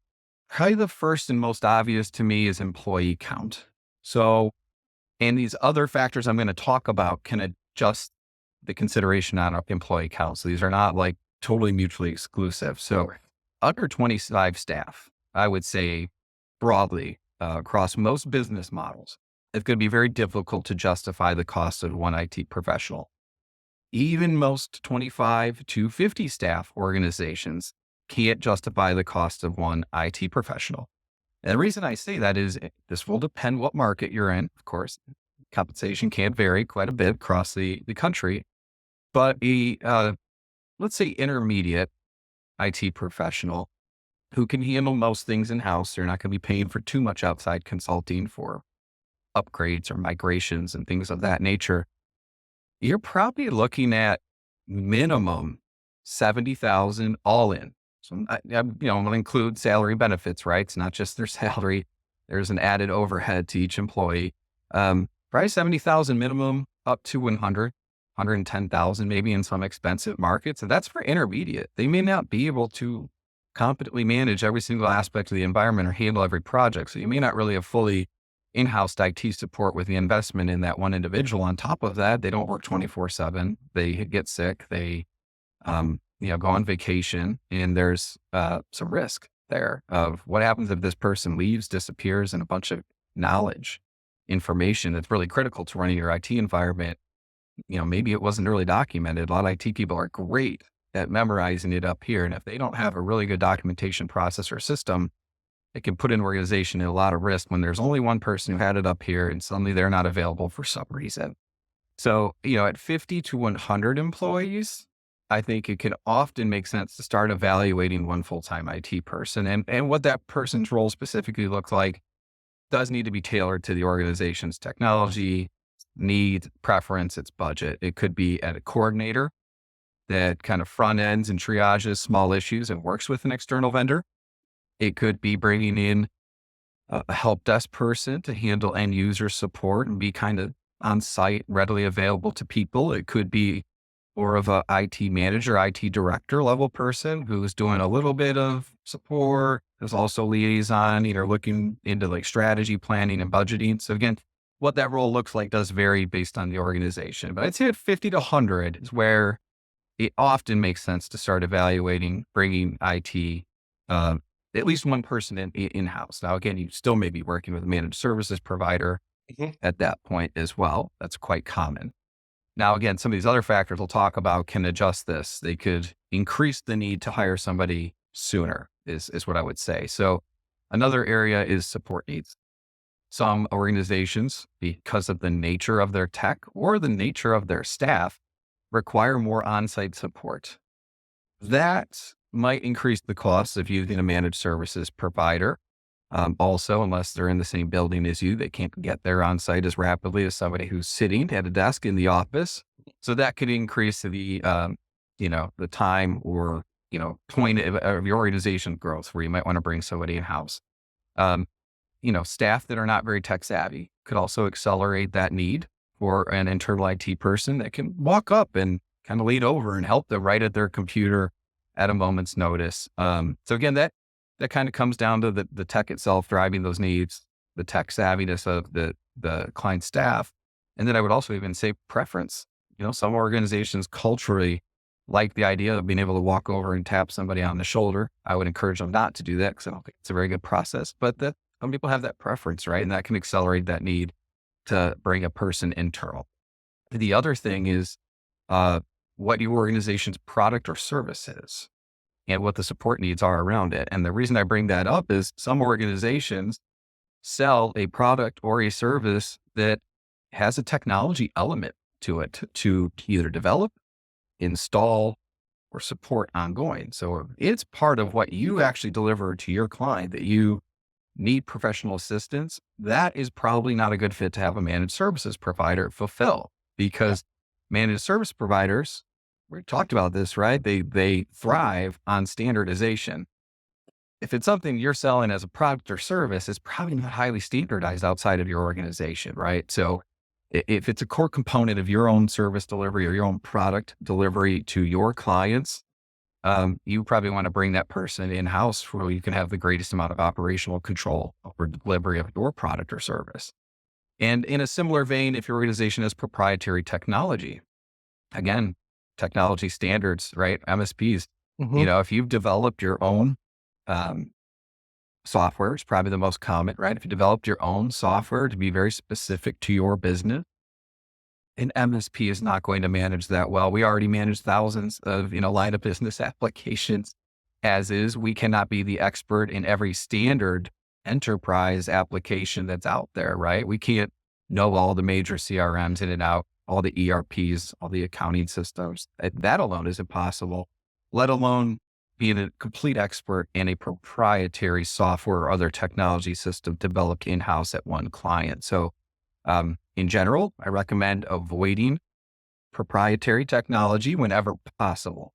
Probably the first and most obvious to me is employee count. So, and these other factors I'm going to talk about can adjust the consideration on employee count. So these are not like totally mutually exclusive. So under 25 staff, I would say broadly across most business models, it's going to be very difficult to justify the cost of one IT professional. Even most 25 to 50 staff organizations can't justify the cost of one IT professional. And the reason I say that is this will depend what market you're in. Of course, compensation can vary quite a bit across the country, but let's say intermediate IT professional who can handle most things in house, they're not going to be paying for too much outside consulting for upgrades or migrations and things of that nature. You're probably looking at minimum 70,000 all in. So I'm going to include salary benefits, right? It's not just their salary. There's an added overhead to each employee. Probably 70,000 minimum up to 110,000 maybe in some expensive markets. And that's for intermediate. They may not be able to competently manage every single aspect of the environment or handle every project. So you may not really have fully in-house IT support with the investment in that one individual. On top of that, they don't work 24/7. They get sick. They, go on vacation, and there's some risk there of what happens if this person leaves, disappears, and a bunch of knowledge, information that's really critical to running your IT environment. Maybe it wasn't really documented. A lot of IT people are great at memorizing it up here. And if they don't have a really good documentation process or system, it can put an organization in a lot of risk when there's only one person who had it up here and suddenly they're not available for some reason. So, at 50 to 100 employees, I think it can often make sense to start evaluating one full-time IT person, and what that person's role specifically looks like does need to be tailored to the organization's technology, needs, preference, its budget. It could be at a coordinator that kind of front ends and triages small issues and works with an external vendor. It could be bringing in a help desk person to handle end user support and be kind of on site, readily available to people. It could be more of a IT manager, IT director level person who's doing a little bit of support. There's also liaison, looking into like strategy planning and budgeting. So again, what that role looks like does vary based on the organization. But I'd say at 50 to 100 is where it often makes sense to start evaluating bringing IT, at least one person in-house. Now, again, you still may be working with a managed services provider Mhm. at that point as well. That's quite common. Now, again, some of these other factors we'll talk about can adjust this. They could increase the need to hire somebody sooner is what I would say. So another area is support needs. Some organizations, because of the nature of their tech or the nature of their staff, require more on-site support. That might increase the cost of using a managed services provider. Also, unless they're in the same building as you, they can't get there on site as rapidly as somebody who's sitting at a desk in the office. So that could increase the time or, point of your organization growth where you might want to bring somebody in house. Um, Staff that are not very tech savvy could also accelerate that need for an internal IT person that can walk up and kind of lean over and help them right at their computer at a moment's notice. So again, that kind of comes down to the tech itself driving those needs, the tech savviness of the client staff. And then I would also even say preference. Some organizations culturally like the idea of being able to walk over and tap somebody on the shoulder. I would encourage them not to do that because I don't think it's a very good process, but that some people have that preference, right? And that can accelerate that need to bring a person internal. The other thing is what your organization's product or service is and what the support needs are around it. And the reason I bring that up is some organizations sell a product or a service that has a technology element to it to either develop, install, or support ongoing. So it's part of what you actually deliver to your client that you need professional assistance. That is probably not a good fit to have a managed services provider fulfill Yeah. because managed service providers, we talked about this, right? They thrive on standardization. If it's something you're selling as a product or service, it's probably not highly standardized outside of your organization, right? So If it's a core component of your own service delivery or your own product delivery to your clients, you probably want to bring that person in-house where you can have the greatest amount of operational control over delivery of your product or service. And in a similar vein, if your organization has proprietary technology, again, technology standards, right? MSPs, Hmm. if you've developed your own um, software, it's probably the most common, right? If you developed your own software to be very specific to your business, an MSP is not going to manage that well. We already manage thousands of, line of business applications as is. We cannot be the expert in every standard enterprise application that's out there, right? We can't know all the major CRMs in and out, all the ERPs, all the accounting systems. That alone is impossible, let alone being a complete expert in a proprietary software or other technology system developed in-house at one client. So, in general, I recommend avoiding proprietary technology whenever possible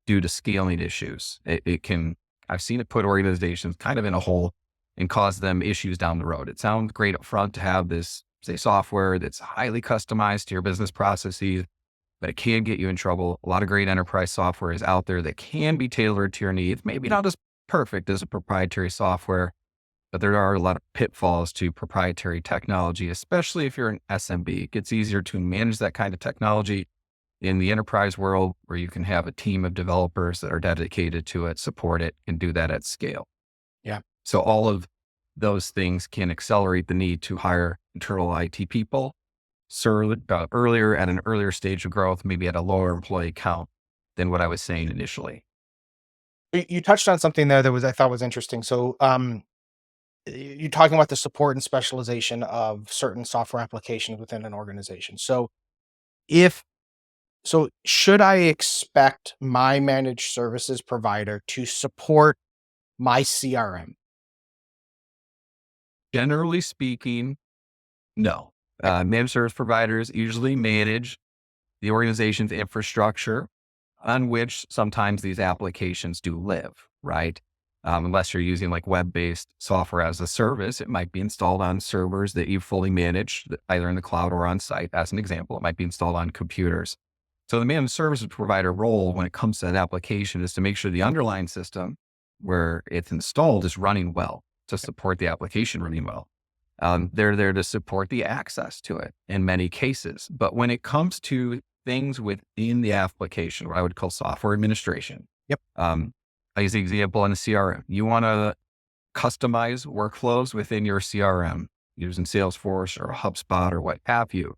due to scaling issues. I've seen it put organizations kind of in a hole and cause them issues down the road. It sounds great up front to have this, say, software that's highly customized to your business processes, but it can get you in trouble. A lot of great enterprise software is out there that can be tailored to your needs, maybe not as perfect as a proprietary software, but there are a lot of pitfalls to proprietary technology, especially if you're an SMB. It gets easier to manage that kind of technology in the enterprise world where you can have a team of developers that are dedicated to it, support it, and do that at scale. Yeah. So all of those things can accelerate the need to hire internal IT people earlier at an earlier stage of growth, maybe at a lower employee count than what I was saying initially. You touched on something there that I thought was interesting. So, you're talking about the support and specialization of certain software applications within an organization. If should I expect my managed services provider to support my CRM? Generally speaking, no. Managed service providers usually manage the organization's infrastructure on which sometimes these applications do live, right? Unless you're using like web-based software as a service, it might be installed on servers that you fully manage, either in the cloud or on site. As an example, it might be installed on computers. So the managed service provider role when it comes to that application is to make sure the underlying system where it's installed is running well to support the application running well. They're there to support the access to it in many cases. But when it comes to things within the application, what I would call software administration, Yep. I use the example in a CRM. You want to customize workflows within your CRM using Salesforce or HubSpot or what have you.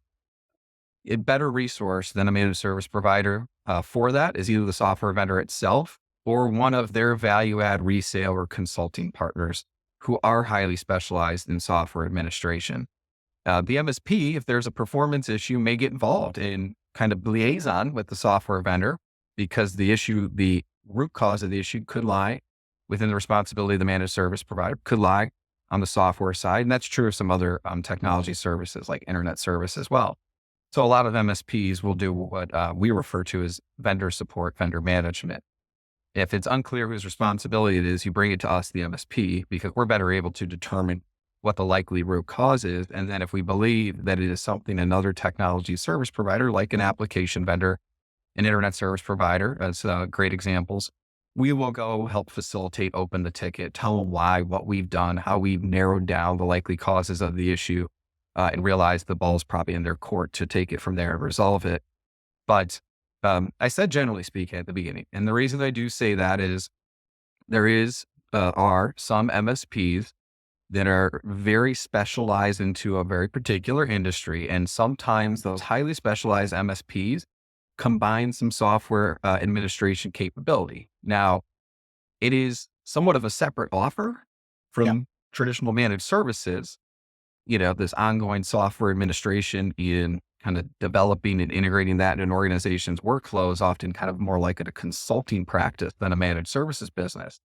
A better resource than a managed service provider for that is either the software vendor itself or one of their value add resale or consulting partners who are highly specialized in software administration. The MSP, if there's a performance issue, may get involved in kind of liaison with the software vendor because the root cause of the issue could lie within the responsibility of the managed service provider, could lie on the software side. And that's true of some other technology services like internet service as well. So a lot of MSPs will do what we refer to as vendor support, vendor management. If it's unclear whose responsibility it is, you bring it to us, the MSP, because we're better able to determine what the likely root cause is. And then if we believe that it is something another technology service provider, like an application vendor, an internet service provider, as great examples, we will go help facilitate, open the ticket, tell them why, what we've done, how we've narrowed down the likely causes of the issue, and realize the ball's probably in their court to take it from there and resolve it. But I said generally speaking at the beginning, and the reason I do say that is are some MSPs that are very specialized into a very particular industry. And sometimes those highly specialized MSPs combine some software administration capability. Now, it is somewhat of a separate offer Yeah. from traditional managed services, this ongoing software administration in kind of developing and integrating that in an organization's workflow is often kind of more like a consulting practice than a managed services business.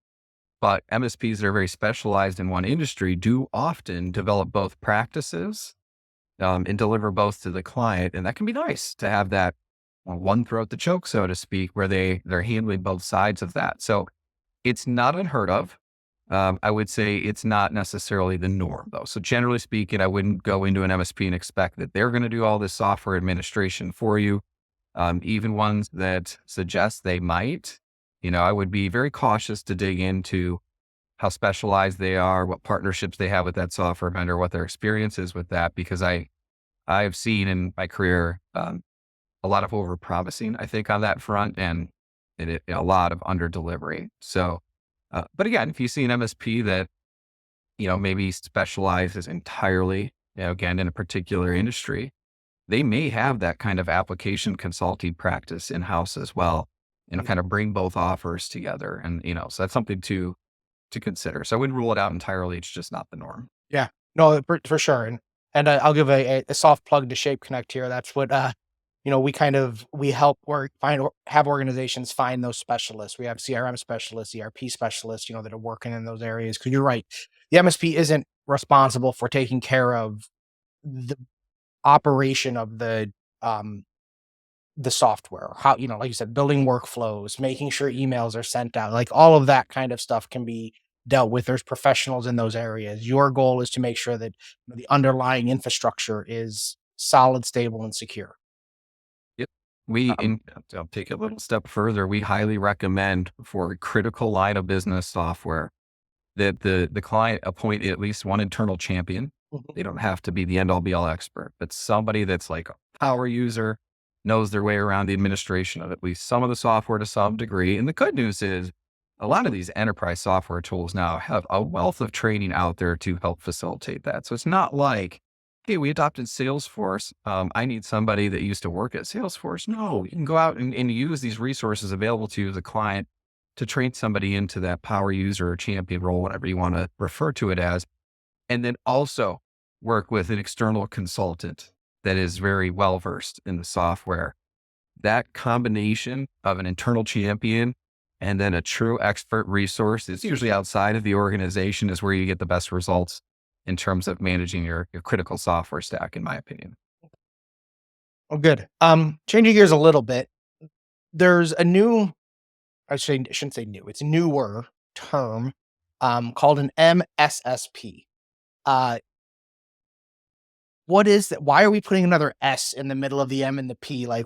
But MSPs that are very specialized in one industry do often develop both practices and deliver both to the client. And that can be nice to have that one throat to choke, so to speak, where they're handling both sides of that. So it's not unheard of. I would say it's not necessarily the norm though. So generally speaking, I wouldn't go into an MSP and expect that they're going to do all this software administration for you. Even ones that suggest they might, I would be very cautious to dig into how specialized they are, what partnerships they have with that software vendor, what their experience is with that, because I've seen in my career a lot of over promising, I think, on that front, and a lot of under delivery. So, but again, if you see an MSP that maybe specializes entirely, again in a particular industry, they may have that kind of application consulting practice in house as well, Mm. kind of bring both offers together, and so that's something to consider. So I wouldn't rule it out entirely. It's just not the norm. Yeah. No, for sure, and I'll give a soft plug to Shape Connect here. That's what, we help work find or have organizations find those specialists. We have CRM specialists, ERP specialists, that are working in those areas. Because 'cause you're right. The MSP isn't responsible for taking care of the operation of the software. How, like you said, building workflows, making sure emails are sent out, like all of that kind of stuff can be dealt with. There's professionals in those areas. Your goal is to make sure that the underlying infrastructure is solid, stable, and secure. Yep. Um, I'll take it a little step further. We highly recommend for critical line of business software that the client appoint at least one internal champion. mhm, They don't have to be the end all be all expert, but somebody that's like a power user, knows their way around the administration of at least some of the software to some degree. And the good news is a lot of these enterprise software tools now have a wealth of training out there to help facilitate that. So it's not like, hey, we adopted Salesforce. I need somebody that used to work at Salesforce. No, you can go out and use these resources available to you as a client to train somebody into that power user or champion role, whatever you want to refer to it as. And then also work with an external consultant that is very well versed in the software. That combination of an internal champion and then a true expert resource that's usually outside of the organization is where you get the best results in terms of managing your critical software stack, in my opinion. oh, good. Changing gears a little bit. There's a new, I shouldn't say new. It's a newer term, called an MSSP. Uh, What is that? Why are we putting another S in the middle of the M and the P? Like,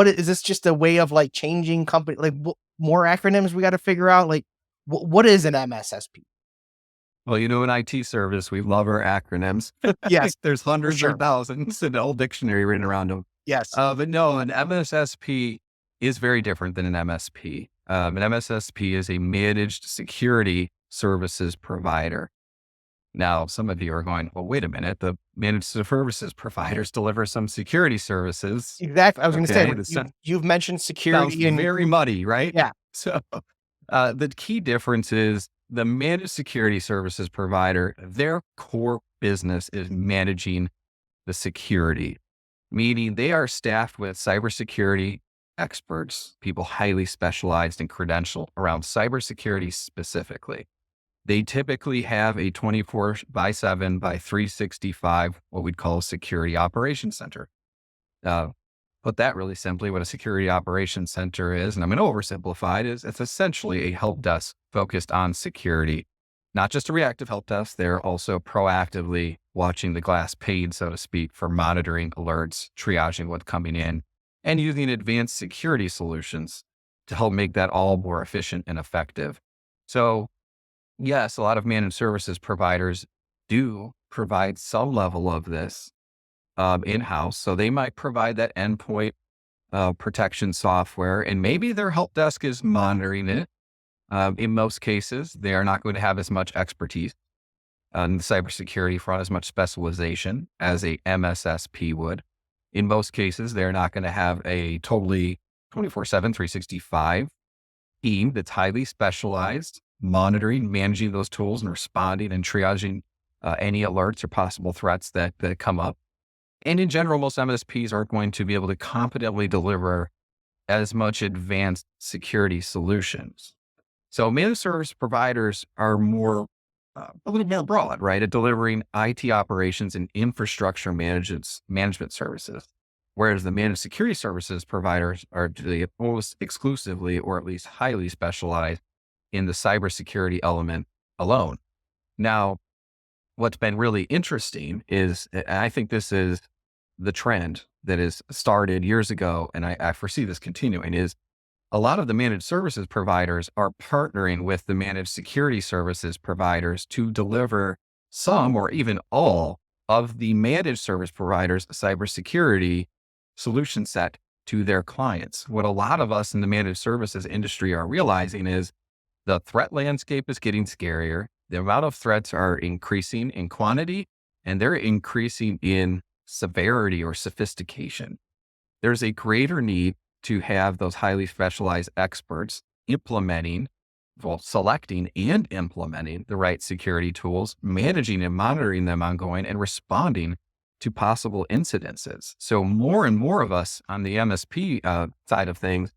is this just a way of, like, changing company, like, more acronyms we gotta figure out? Like, what is an MSSP? Well, in IT service, we love our acronyms. Yes, There's for hundreds or sure. thousands in the whole dictionary written around them. Yes. But no, an MSSP is very different than an MSP. An MSSP is a managed security services provider. Now, some of you are going, well, wait a minute. The managed services providers deliver some security services. Exactly. I was gonna say, Okay. when This you've mentioned sounds security and very muddy, right? yeah. So, the key difference is the managed security services provider, their core business is managing the security, meaning they are staffed with cybersecurity experts, people highly specialized and credentialed around cybersecurity specifically. They typically have a 24 by 7 by 365, what we'd call a security operations center. Uh, put that really simply, what a security operations center is, and I'm going to oversimplify it, is it's essentially a help desk focused on security, not just a reactive help desk. They're also proactively watching the glass pane, so to speak, for monitoring alerts, triaging what's coming in, and using advanced security solutions to help make that all more efficient and effective. So yes, a lot of managed services providers do provide some level of this in house. So they might provide that endpoint protection software, and maybe their help desk is monitoring it. In most cases, they are not going to have as much expertise on the cybersecurity front, as much specialization as a MSSP would. In most cases, they're not going to have a totally 24/7, 365 team that's highly specialized, monitoring, managing those tools and responding and triaging any alerts or possible threats that come up. And in general, most MSPs aren't going to be able to competently deliver as much advanced security solutions. So managed service providers are a little more broad, right? At delivering IT operations and infrastructure management services. Whereas the managed security services providers are almost exclusively, or at least highly specialized in the cybersecurity element alone. Now, what's been really interesting is, and I think this is the trend that is started years ago, and I foresee this continuing, is a lot of the managed services providers are partnering with the managed security services providers to deliver some or even all of the managed service providers' cybersecurity solution set to their clients. What a lot of us in the managed services industry are realizing is the threat landscape is getting scarier. The amount of threats are increasing in quantity, and they're increasing in severity or sophistication. There's a greater need to have those highly specialized experts implementing, well, selecting and implementing the right security tools, managing and monitoring them ongoing, and responding to possible incidences. So more and more of us on the MSP side of things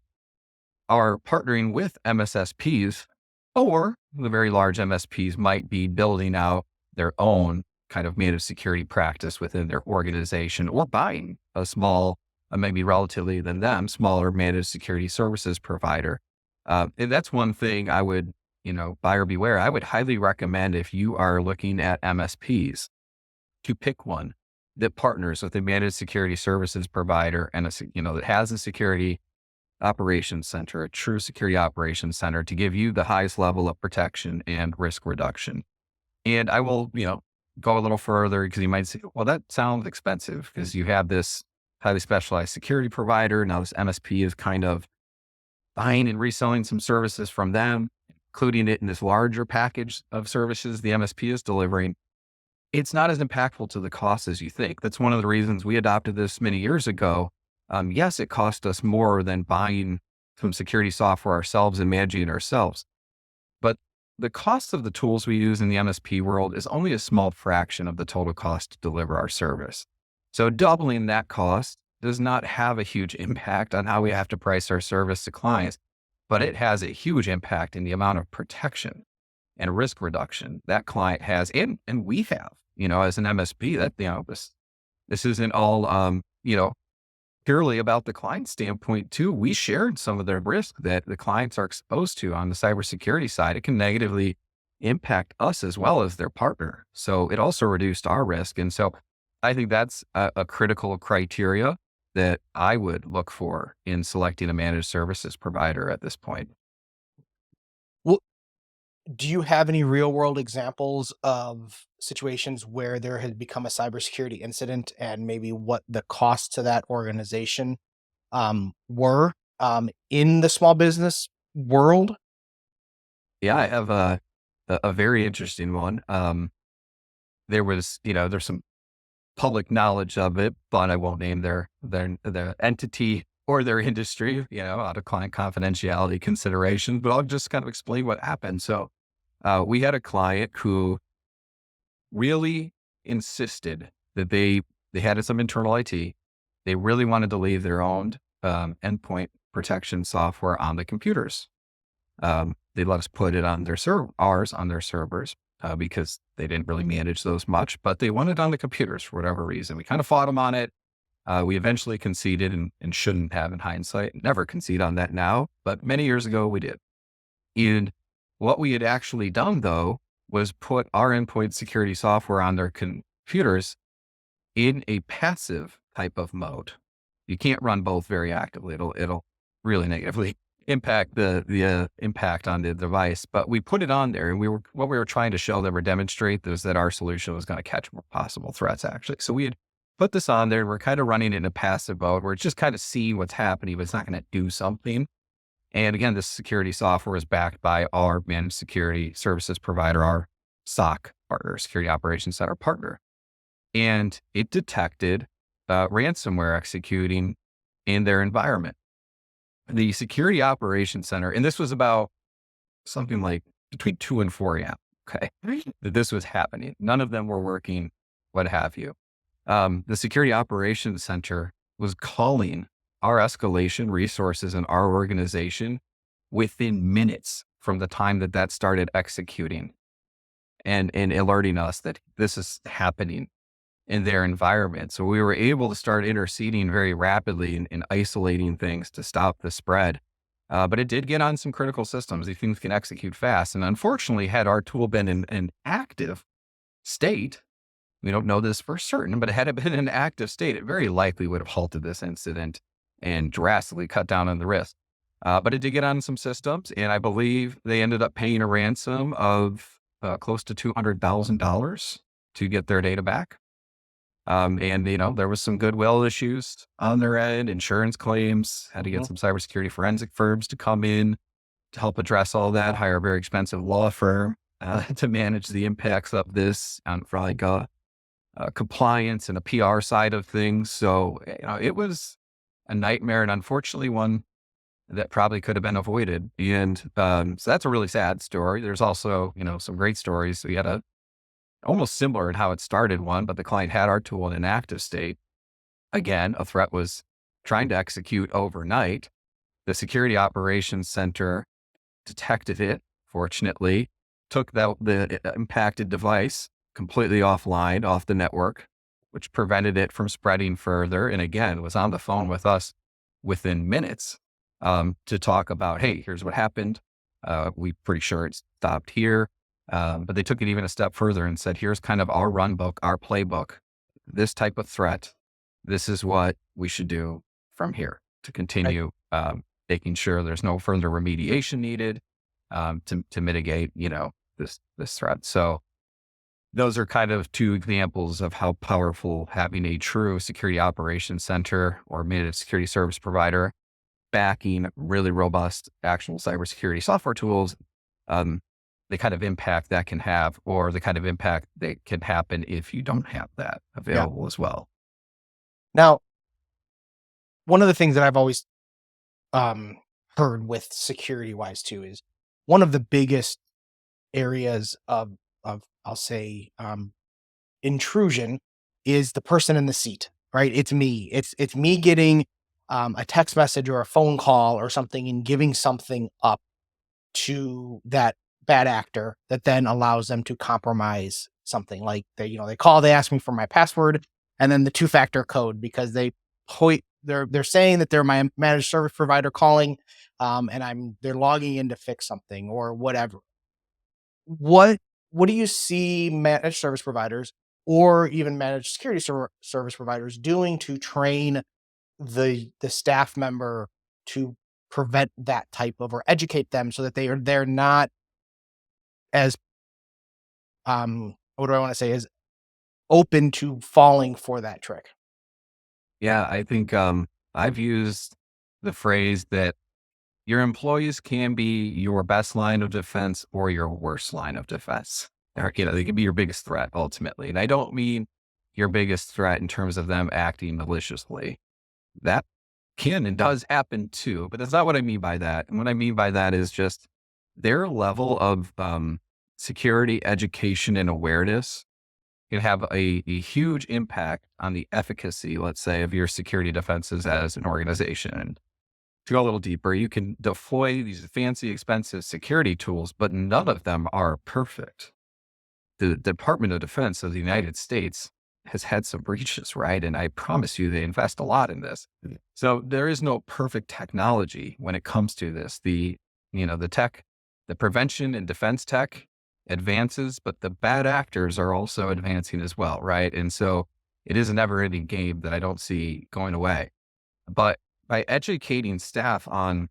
are partnering with MSSPs, or the very large MSPs might be building out their own kind of managed security practice within their organization, or buying a small, maybe relatively than them, smaller managed security services provider. And that's one thing I would, buyer beware. I would highly recommend, if you are looking at MSPs, to pick one that partners with a managed security services provider and that has a security operations center, a true security operations center, to give you the highest level of protection and risk reduction. And I will, go a little further, because you might say, well, that sounds expensive because you have this highly specialized security provider. Now this MSP is kind of buying and reselling some services from them, including it in this larger package of services the MSP is delivering. It's not as impactful to the cost as you think. That's one of the reasons we adopted this many years ago. Yes, it cost us more than buying some security software ourselves and managing it ourselves, but the cost of the tools we use in the MSP world is only a small fraction of the total cost to deliver our service. So doubling that cost does not have a huge impact on how we have to price our service to clients, but it has a huge impact in the amount of protection and risk reduction that client has, and we have, as an MSP. That, this isn't all, purely about the client standpoint too. We shared some of the risk that the clients are exposed to on the cybersecurity side. It can negatively impact us as well as their partner. So it also reduced our risk. And so I think that's a critical criteria that I would look for in selecting a managed services provider at this point. Well, do you have any real world examples of situations where there had become a cybersecurity incident and maybe what the costs to that organization were in the small business world? Yeah, I have a very interesting one. There's some public knowledge of it, but I won't name their entity or their industry, out of client confidentiality considerations, but I'll just kind of explain what happened. So, we had a client who really insisted that they had some internal IT. They really wanted to leave their own endpoint protection software on the computers. They let us put it on ours on their servers, because they didn't really manage those much, but they wanted it on the computers for whatever reason. We kind of fought them on it. We eventually conceded, and shouldn't have in hindsight. Never concede on that now, but many years ago we did. And what we had actually done, though, was put our endpoint security software on their computers in a passive type of mode. You can't run both very actively. It'll really negatively impact the impact on the device. But we put it on there, and what we were trying to show them or demonstrate was that our solution was going to catch more possible threats, actually. So we had put this on there, and we're kind of running it in a passive mode where it's just kind of seeing what's happening, but it's not going to do something. And again, this security software is backed by our managed security services provider, our SOC partner, security operations center partner. And it detected ransomware executing in their environment. The security operations center, and this was about something like between 2 and 4 a.m. Okay. That this was happening. None of them were working, what have you. The security operations center was calling our escalation resources in our organization within minutes from the time that started executing, and alerting us that this is happening in their environment. So we were able to start interceding very rapidly and isolating things to stop the spread. But it did get on some critical systems. These things can execute fast. And unfortunately, had our tool been in an active state, we don't know this for certain, but had it been in an active state, it very likely would have halted this incident and drastically cut down on the risk. But it did get on some systems, and I believe they ended up paying a ransom of close to $200,000 to get their data back. And there was some goodwill issues on their end, insurance claims, had to get Mhm. some cybersecurity forensic firms to come in to help address all that, hire a very expensive law firm to manage the impacts of this for like compliance and a PR side of things. So, it was a nightmare, and unfortunately one that probably could have been avoided. And so that's a really sad story. There's also, some great stories. We had a almost similar in how it started one, but the client had our tool in an active state. Again, a threat was trying to execute overnight. The security operations center detected it, fortunately, took the impacted device completely offline, off the network, which prevented it from spreading further. And again, was on the phone with us within minutes to talk about, hey, here's what happened. We pretty sure it stopped here. But they took it even a step further and said, here's kind of our run book, our playbook, this type of threat. This is what we should do from here to Right. continue making sure there's no further remediation needed to mitigate, this threat. So those are kind of two examples of how powerful having a true security operations center or managed security service provider backing really robust actual cybersecurity software tools, um, the kind of impact that can have, or the kind of impact that can happen if you don't have that Yeah. available as well. Now, one of the things that I've always um, heard with security wise too is one of the biggest areas of I'll say intrusion is the person in the seat, right? It's me. It's me getting a text message or a phone call or something and giving something up to that bad actor that then allows them to compromise something. Like they call, they ask me for my password and then the two-factor code because they're saying that they're my managed service provider calling, and they're logging in to fix something or whatever. What what do you see managed service providers or even managed security service providers doing to train the staff member to prevent that type of, or educate them so that they're not as what do I want to say, is open to falling for that trick? Yeah, I think I've used the phrase that your employees can be your best line of defense or your worst line of defense. Or, they can be your biggest threat ultimately. And I don't mean your biggest threat in terms of them acting maliciously. That can and does happen too, but that's not what I mean by that. And what I mean by that is just their level of security, education, and awareness can have a huge impact on the efficacy, let's say, of your security defenses as an organization. And to go a little deeper, you can deploy these fancy, expensive security tools, but none of them are perfect. The Department of Defense of the United States has had some breaches, right? And I promise you, they invest a lot in this. So there is no perfect technology when it comes to this. The tech, the prevention and defense tech advances, but the bad actors are also advancing as well, right? And so it is a never ending game that I don't see going away. But by educating staff on,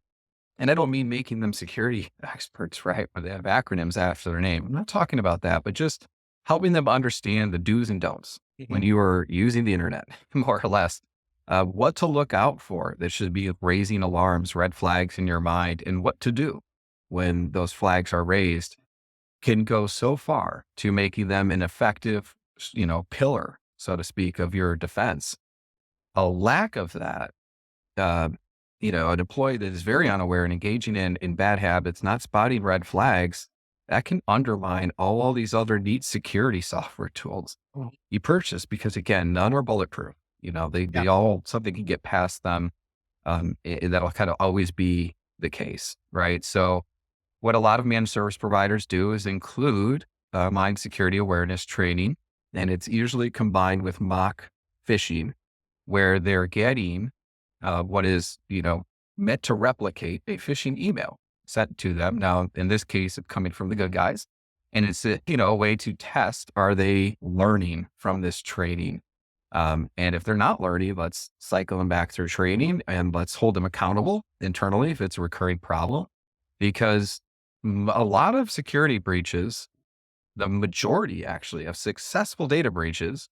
and I don't mean making them security experts, right? Where they have acronyms after their name. I'm not talking about that, but just helping them understand the do's and don'ts when Mhm. you are using the internet, more or less. What to look out for that should be raising alarms, red flags in your mind, and what to do when those flags are raised can go so far to making them an effective, pillar, so to speak, of your defense. A lack of that, uh, an employee that is very unaware and engaging in bad habits, not spotting red flags, that can undermine all these other neat security software tools Mhm. you purchase because again, none are bulletproof. Yeah. They all, something can get past them. That'll kind of always be the case, right? So what a lot of managed service providers do is include mine security awareness training, and it's usually combined with mock phishing, where they're getting what is, meant to replicate a phishing email sent to them. Now, in this case, it's coming from the good guys. And it's a way to test, are they learning from this training? And if they're not learning, let's cycle them back through training and let's hold them accountable internally if it's a recurring problem. Because a lot of security breaches, the majority actually of successful data breaches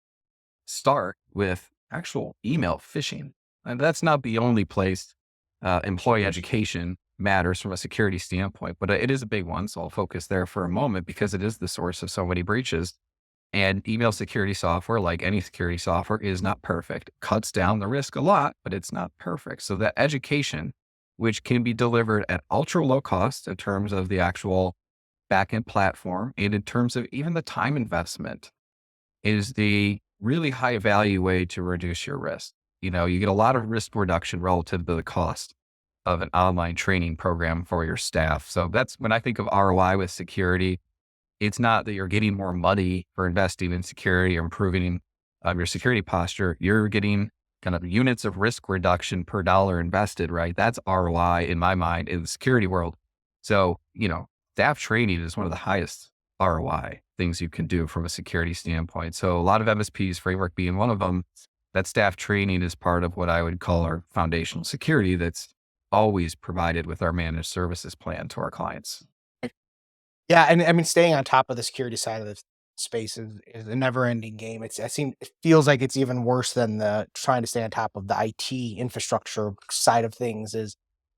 start with actual email phishing. And that's not the only place employee education matters from a security standpoint, but it is a big one. So I'll focus there for a moment because it is the source of so many breaches. And email security software, like any security software, is not perfect. It cuts down the risk a lot, but it's not perfect. So that education, which can be delivered at ultra low cost in terms of the actual backend platform and in terms of even the time investment, is the really high value way to reduce your risk. You get a lot of risk reduction relative to the cost of an online training program for your staff. So that's when I think of ROI with security. It's not that you're getting more money for investing in security or improving your security posture. You're getting kind of units of risk reduction per dollar invested, right? That's ROI in my mind in the security world. So, staff training is one of the highest ROI things you can do from a security standpoint. So a lot of MSPs, framework being one of them, that staff training is part of what I would call our foundational security that's always provided with our managed services plan to our clients. Yeah, and I mean, staying on top of the security side of the space is a never-ending game. It feels like it's even worse than the trying to stay on top of the IT infrastructure side of things.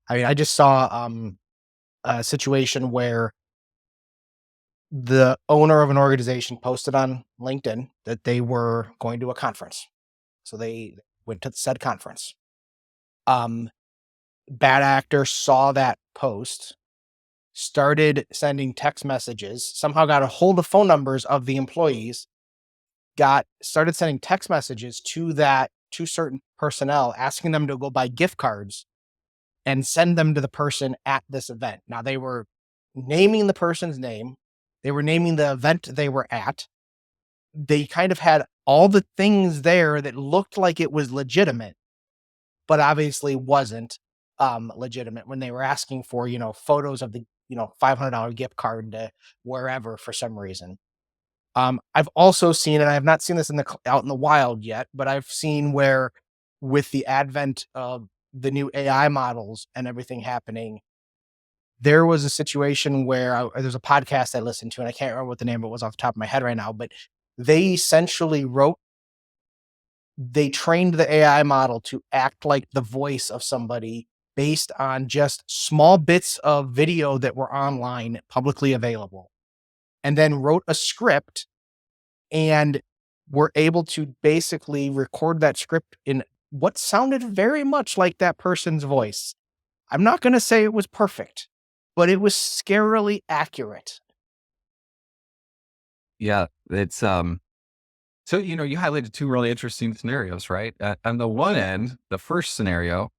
I mean, I just saw a situation where the owner of an organization posted on LinkedIn that they were going to a conference, so they went to said conference. Um, Bad actor saw that post, started sending text messages, somehow got a hold of phone numbers of the employees, got started sending text messages to certain personnel, asking them to go buy gift cards and send them to the person at this event. Now they were naming the person's name, they were naming the event they were at. They kind of had all the things there that looked like it was legitimate, but obviously wasn't legitimate when they were asking for, photos of the, $500 gift card to wherever for some reason. I've also seen, and I have not seen this out in the wild yet, but I've seen where with the advent of the new AI models and everything happening, there was a situation where there's a podcast I listened to, and I can't remember what the name of it was off the top of my head right now, but they essentially they trained the AI model to act like the voice of somebody based on just small bits of video that were online publicly available, and then wrote a script and were able to basically record that script in what sounded very much like that person's voice. I'm not going to say it was perfect, but it was scarily accurate. Yeah, it's so you highlighted two really interesting scenarios, right? On the one end, the first scenario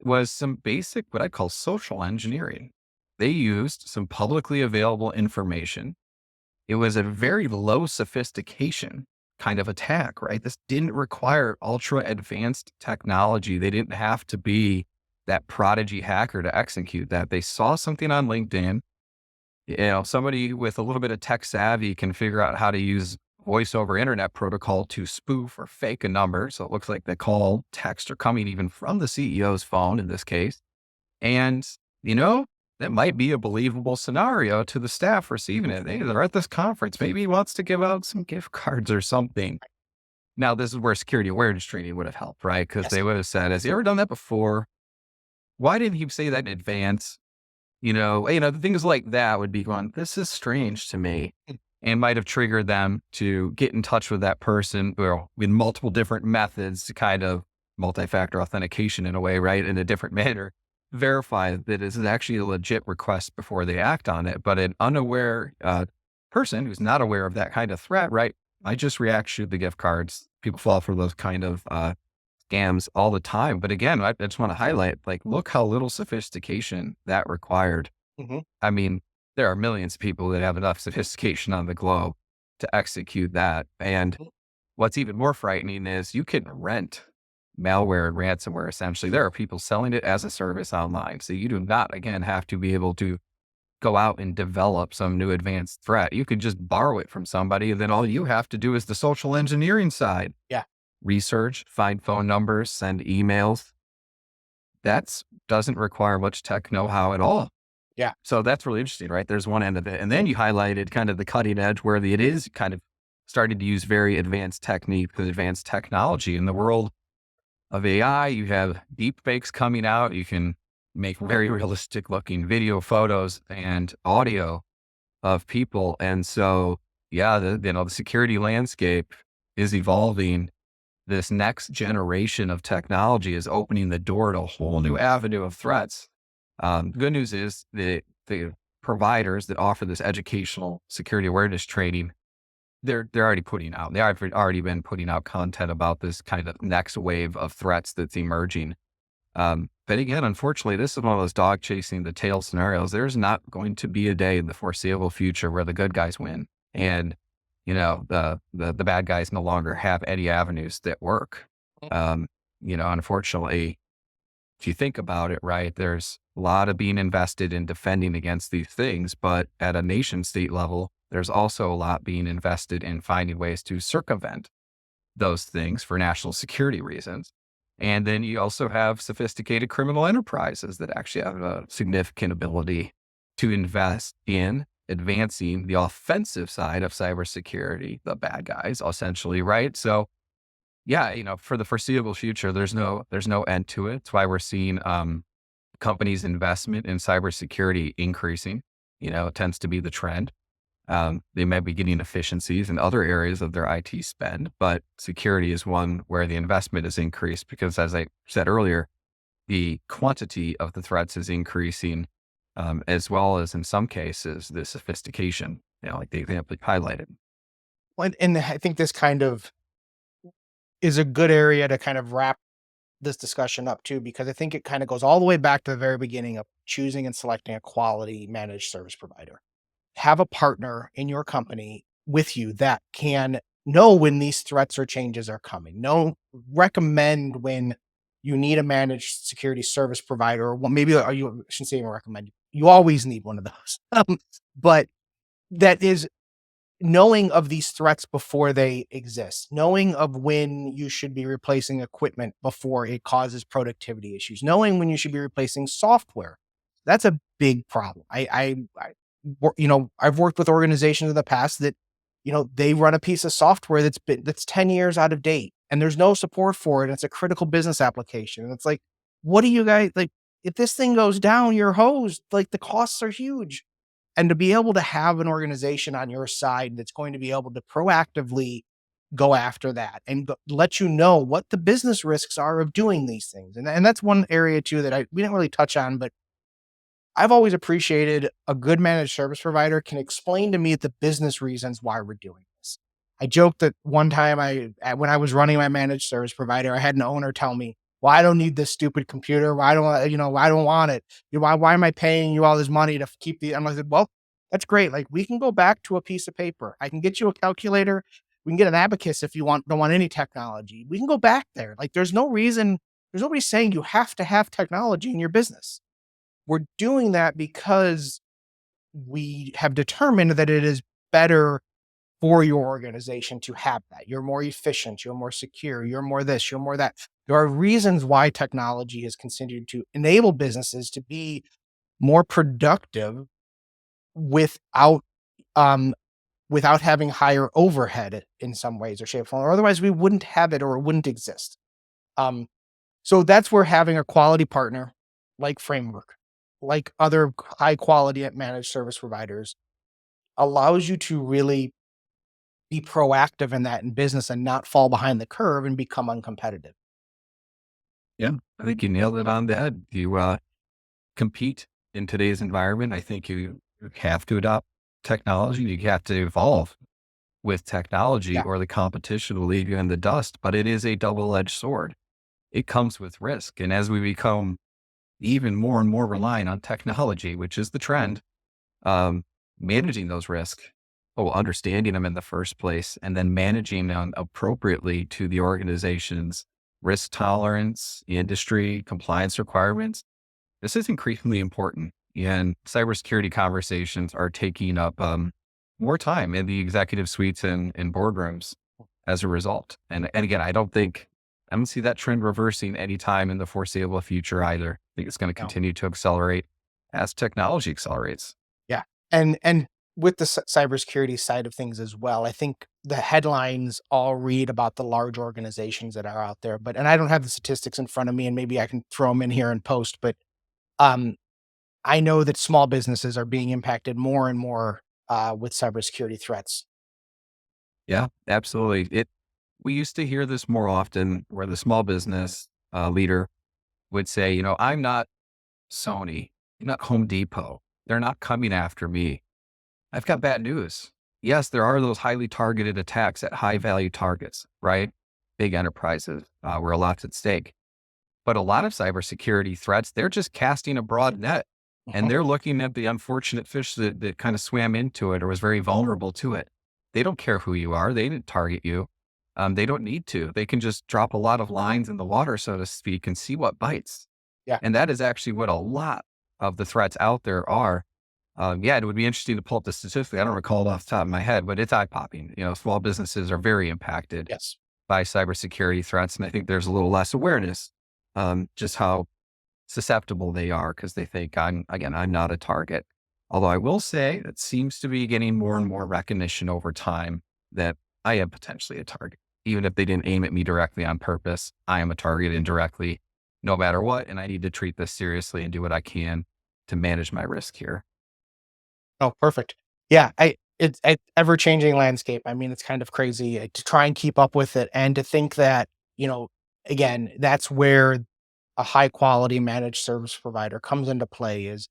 was some basic what I call social engineering. They used some publicly available information. It was a very low sophistication kind of attack, right? This didn't require ultra advanced technology. They didn't have to be that prodigy hacker to execute that. They saw something on LinkedIn. Somebody with a little bit of tech savvy can figure out how to use voice over internet protocol to spoof or fake a number. So it looks like the call, text are coming even from the CEO's phone in this case. And, that might be a believable scenario to the staff receiving it. Hey, they're at this conference. Maybe he wants to give out some gift cards or something. Now, this is where security awareness training would have helped, right? Because Yes. they would have said, has he ever done that before? Why didn't he say that in advance? The things like that would be going, this is strange to me, and might have triggered them to get in touch with that person, well, with multiple different methods to kind of multi-factor authentication in a way, right? In a different manner, verify that this is actually a legit request before they act on it. But an unaware person who's not aware of that kind of threat, right? I just react, shoot the gift cards. People fall for those kind of scams all the time. But again, I just want to highlight, like, look how little sophistication that required. Mhm. I mean, there are millions of people that have enough sophistication on the globe to execute that. And Mhm. what's even more frightening is you can rent malware and ransomware. Essentially, there are people selling it as a service online. So you do not, again, have to be able to go out and develop some new advanced threat. You could just borrow it from somebody. And then all you have to do is the social engineering side, Yeah. research, find phone numbers, send emails. That's doesn't require much tech know-how at all. Yeah. So that's really interesting, right? There's one end of it. And then you highlighted kind of the cutting edge where it is kind of starting to use very advanced technique and advanced technology in the world of AI. You have deep fakes coming out. You can make very realistic looking video, photos, and audio of people. And so, yeah, the security landscape is evolving. This next generation of technology is opening the door to a whole new avenue of threats. Good news is the providers that offer this educational security awareness training, they're already putting out. They've already been putting out content about this kind of next wave of threats that's emerging. But again, unfortunately, this is one of those dog chasing the tail scenarios. There's not going to be a day in the foreseeable future where the good guys win, and the bad guys no longer have any avenues that work. Unfortunately, if you think about it, right, there's a lot of being invested in defending against these things, but at a nation state level, there's also a lot being invested in finding ways to circumvent those things for national security reasons. And then you also have sophisticated criminal enterprises that actually have a significant ability to invest in advancing the offensive side of cybersecurity, the bad guys, essentially, right? So, yeah, for the foreseeable future, there's no end to it. It's why we're seeing companies' investment in cybersecurity increasing. It tends to be the trend. They might be getting efficiencies in other areas of their IT spend, but security is one where the investment is increased because, as I said earlier, the quantity of the threats is increasing, as well as in some cases, the sophistication, like the example you highlighted. And I think this kind of is a good area to kind of wrap this discussion up too, because I think it kind of goes all the way back to the very beginning of choosing and selecting a quality managed service provider. Have a partner in your company with you that can know when these threats or changes are coming. Recommend when you need a managed security service provider, or well, maybe I shouldn't say even recommend. You always need one of those. But that is knowing of these threats before they exist, knowing of when you should be replacing equipment before it causes productivity issues, knowing when you should be replacing software. That's a big problem. I've worked with organizations in the past that, they run a piece of software that's 10 years out of date and there's no support for it. And it's a critical business application. And it's like, what do you guys like? If this thing goes down, you're hosed. Like the costs are huge. And to be able to have an organization on your side that's going to be able to proactively go after that and let you know what the business risks are of doing these things. And that's one area too that we didn't really touch on, but I've always appreciated a good managed service provider can explain to me the business reasons why we're doing this. I joked that one time when I was running my managed service provider, I had an owner tell me, "Well, I don't need this stupid computer. Why don't want it. Why am I paying you all this money to keep the?" I'm like, "Well, that's great. Like we can go back to a piece of paper. I can get you a calculator. We can get an abacus if you don't want any technology. We can go back there. Like there's no reason. There's nobody saying you have to have technology in your business. We're doing that because we have determined that it is better for your organization to have that. You're more efficient, you're more secure, you're more this, you're more that. There are reasons why technology has continued to enable businesses to be more productive without um without having higher overhead in some ways or shape or form. Or otherwise we wouldn't have it or it wouldn't exist. Um so that's where having a quality partner like Framework, like other high quality at managed service providers allows you to really be proactive in that in business and not fall behind the curve and become uncompetitive. Yeah, I think you nailed it on the head. You compete in today's environment. I think you have to adopt technology. You have to evolve with technology, Yeah. or the competition will leave you in the dust. But it is a double-edged sword. It comes with risk. And as we become even more and more reliant on technology, which is the trend, um, managing those risks, understanding them in the first place, and then managing them appropriately to the organization's risk tolerance, industry compliance requirements. This is increasingly important, and cybersecurity conversations are taking up more time in the executive suites and boardrooms as a result. And again, I don't see that trend reversing anytime in the foreseeable future either. I think it's going to No. continue to accelerate as technology accelerates. Yeah. And with the cybersecurity side of things as well, I think the headlines all read about the large organizations that are out there, but and I don't have the statistics in front of me, and maybe I can throw them in here and post, but um, I know that small businesses are being impacted more and more with cybersecurity threats. Yeah, absolutely. We used to hear this more often where the small business leader would say, I'm not Sony, I'm not Home Depot. They're not coming after me. I've got bad news. Yes, there are those highly targeted attacks at high value targets, right? Big enterprises where a lot's at stake. But a lot of cybersecurity threats, they're just casting a broad net and they're looking at the unfortunate fish that kind of swam into it or was very vulnerable to it. They don't care who you are. They didn't target you. They don't need to. They can just drop a lot of lines in the water, so to speak, and see what bites. Yeah. And that is actually what a lot of the threats out there are. Yeah, it would be interesting to pull up the statistic. I don't recall it off the top of my head, but it's eye popping. Small businesses are very impacted Yes. by cybersecurity threats. And I think there's a little less awareness, just how susceptible they are because they think I'm not a target. Although I will say it seems to be getting more and more recognition over time that I am potentially a target. Even if they didn't aim at me directly on purpose, I am a target indirectly, no matter what. And I need to treat this seriously and do what I can to manage my risk here. Oh, perfect. Yeah, it's a ever-changing landscape. I mean, it's kind of crazy to try and keep up with it and to think that, you know, again, that's where a high quality managed service provider comes into play is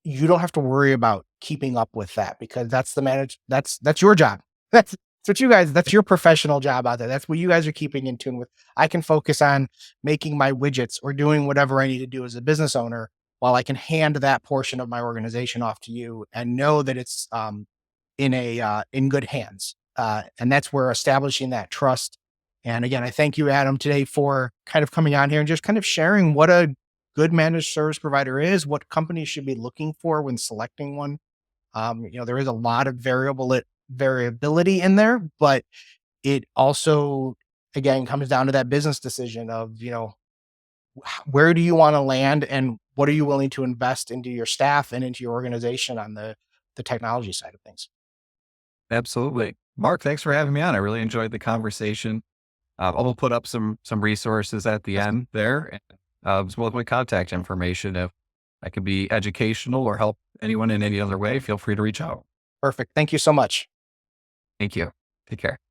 you don't have to worry about keeping up with that because that's your job. That's what you guys that's your professional job out there. That's what you guys are keeping in tune with. I can focus on making my widgets or doing whatever I need to do as a business owner while I can hand that portion of my organization off to you and know that it's in good hands. And that's where establishing that trust. And again, I thank you, Adam, today for kind of coming on here and just kind of sharing what a good managed service provider is, what companies should be looking for when selecting one. There is a lot of variability in there, but it also again comes down to that business decision of, where do you want to land and what are you willing to invest into your staff and into your organization on the technology side of things. Absolutely. Mark, thanks for having me on. I really enjoyed the conversation. I'll put up some resources at the Yes. end there, and, as well as my contact information. If I could be educational or help anyone in any other way, feel free to reach out. Perfect. Thank you so much. Thank you. Take care.